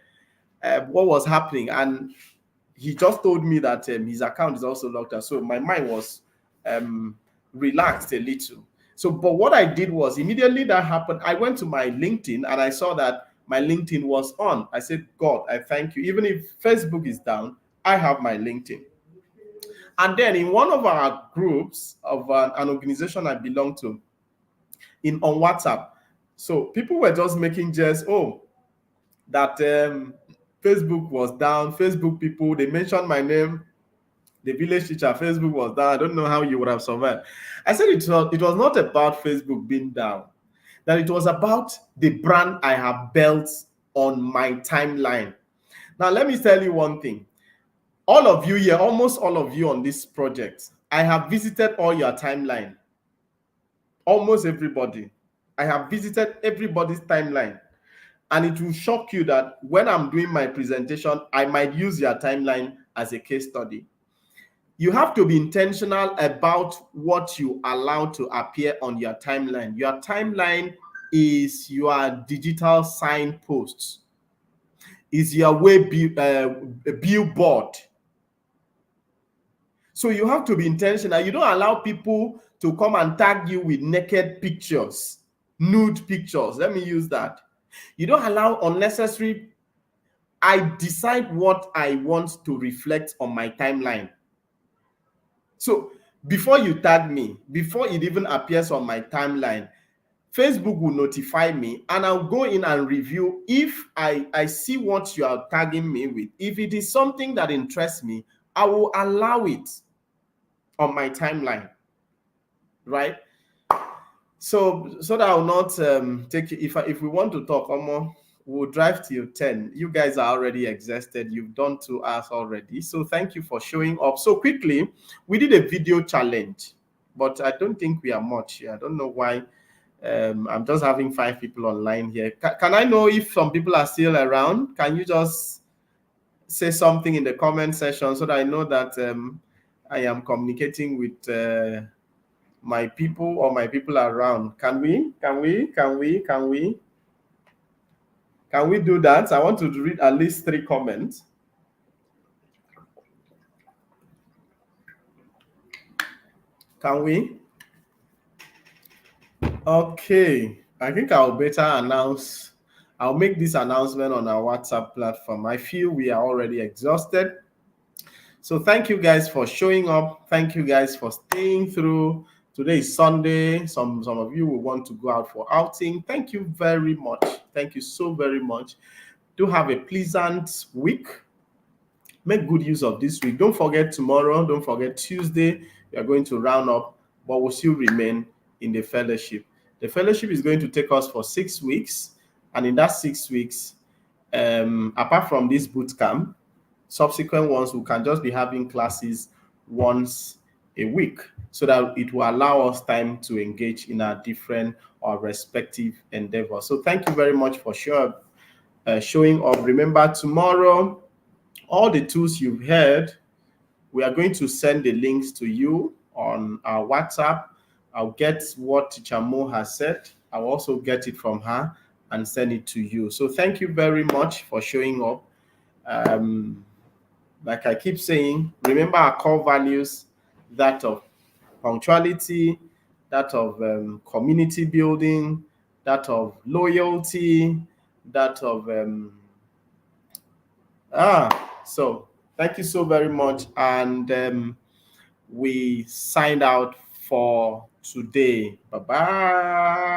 what was happening, and he just told me that his account is also locked out. So my mind was relaxed a little. So, but what I did was immediately that happened, I went to my LinkedIn and I saw that my LinkedIn was on. I said, God, I thank you. Even if Facebook is down, I have my LinkedIn. And then in one of our groups of an organization I belong to, on WhatsApp, so people were just making jest, that Facebook was down. Facebook people, they mentioned my name, the village teacher, Facebook was down. I don't know how you would have survived. I said it was not about Facebook being down, that it was about the brand I have built on my timeline. Now, let me tell you one thing. All of you here, almost all of you on this project, I have visited all your timeline. Almost everybody. I have visited everybody's timeline. And it will shock you that when I'm doing my presentation, I might use your timeline as a case study. You have to be intentional about what you allow to appear on your timeline. Your timeline is your digital signposts, is your billboard. So you have to be intentional. You don't allow people to come and tag you with naked pictures, nude pictures. Let me use that. You don't allow unnecessary. I decide what I want to reflect on my timeline. So before you tag me, before it even appears on my timeline, Facebook will notify me and I'll go in and review. If I see what you are tagging me with, if it is something that interests me, I will allow it on my timeline, right? So that I will not take it. If we want to talk, we'll drive till 10. You guys are already exhausted. You've done 2 hours already. So thank you for showing up so quickly. We did a video challenge, but I don't think we are much here. I don't know why. I'm just having 5 people online here. Can I know if some people are still around? Can you just say something in the comment section so that I know that I am communicating with my people or my people around? Can we do that? I want to read at least 3 comments. Can we? Okay. I think I'll better announce. I'll make this announcement on our WhatsApp platform. I feel we are already exhausted. So thank you guys for showing up. Thank you guys for staying through. Today is Sunday. Some of you will want to go out for outing. Thank you very much. Thank you so very much. Do have a pleasant week. Make good use of this week. Don't forget tomorrow. Don't forget Tuesday. We are going to round up, but we'll still remain in the fellowship. The fellowship is going to take us for 6 weeks. And in that 6 weeks, apart from this boot camp, subsequent ones, we can just be having classes once a week so that it will allow us time to engage in our different or respective endeavors. So thank you very much for showing up. Remember, tomorrow, all the tools you've heard, we are going to send the links to you on our WhatsApp. I'll get what Teacher Mo has said. I'll also get it from her and send it to you. So thank you very much for showing up. Like I keep saying, remember our core values, that of punctuality, that of community building, that of loyalty, that of so thank you so very much. And we signed out for today. Bye-bye.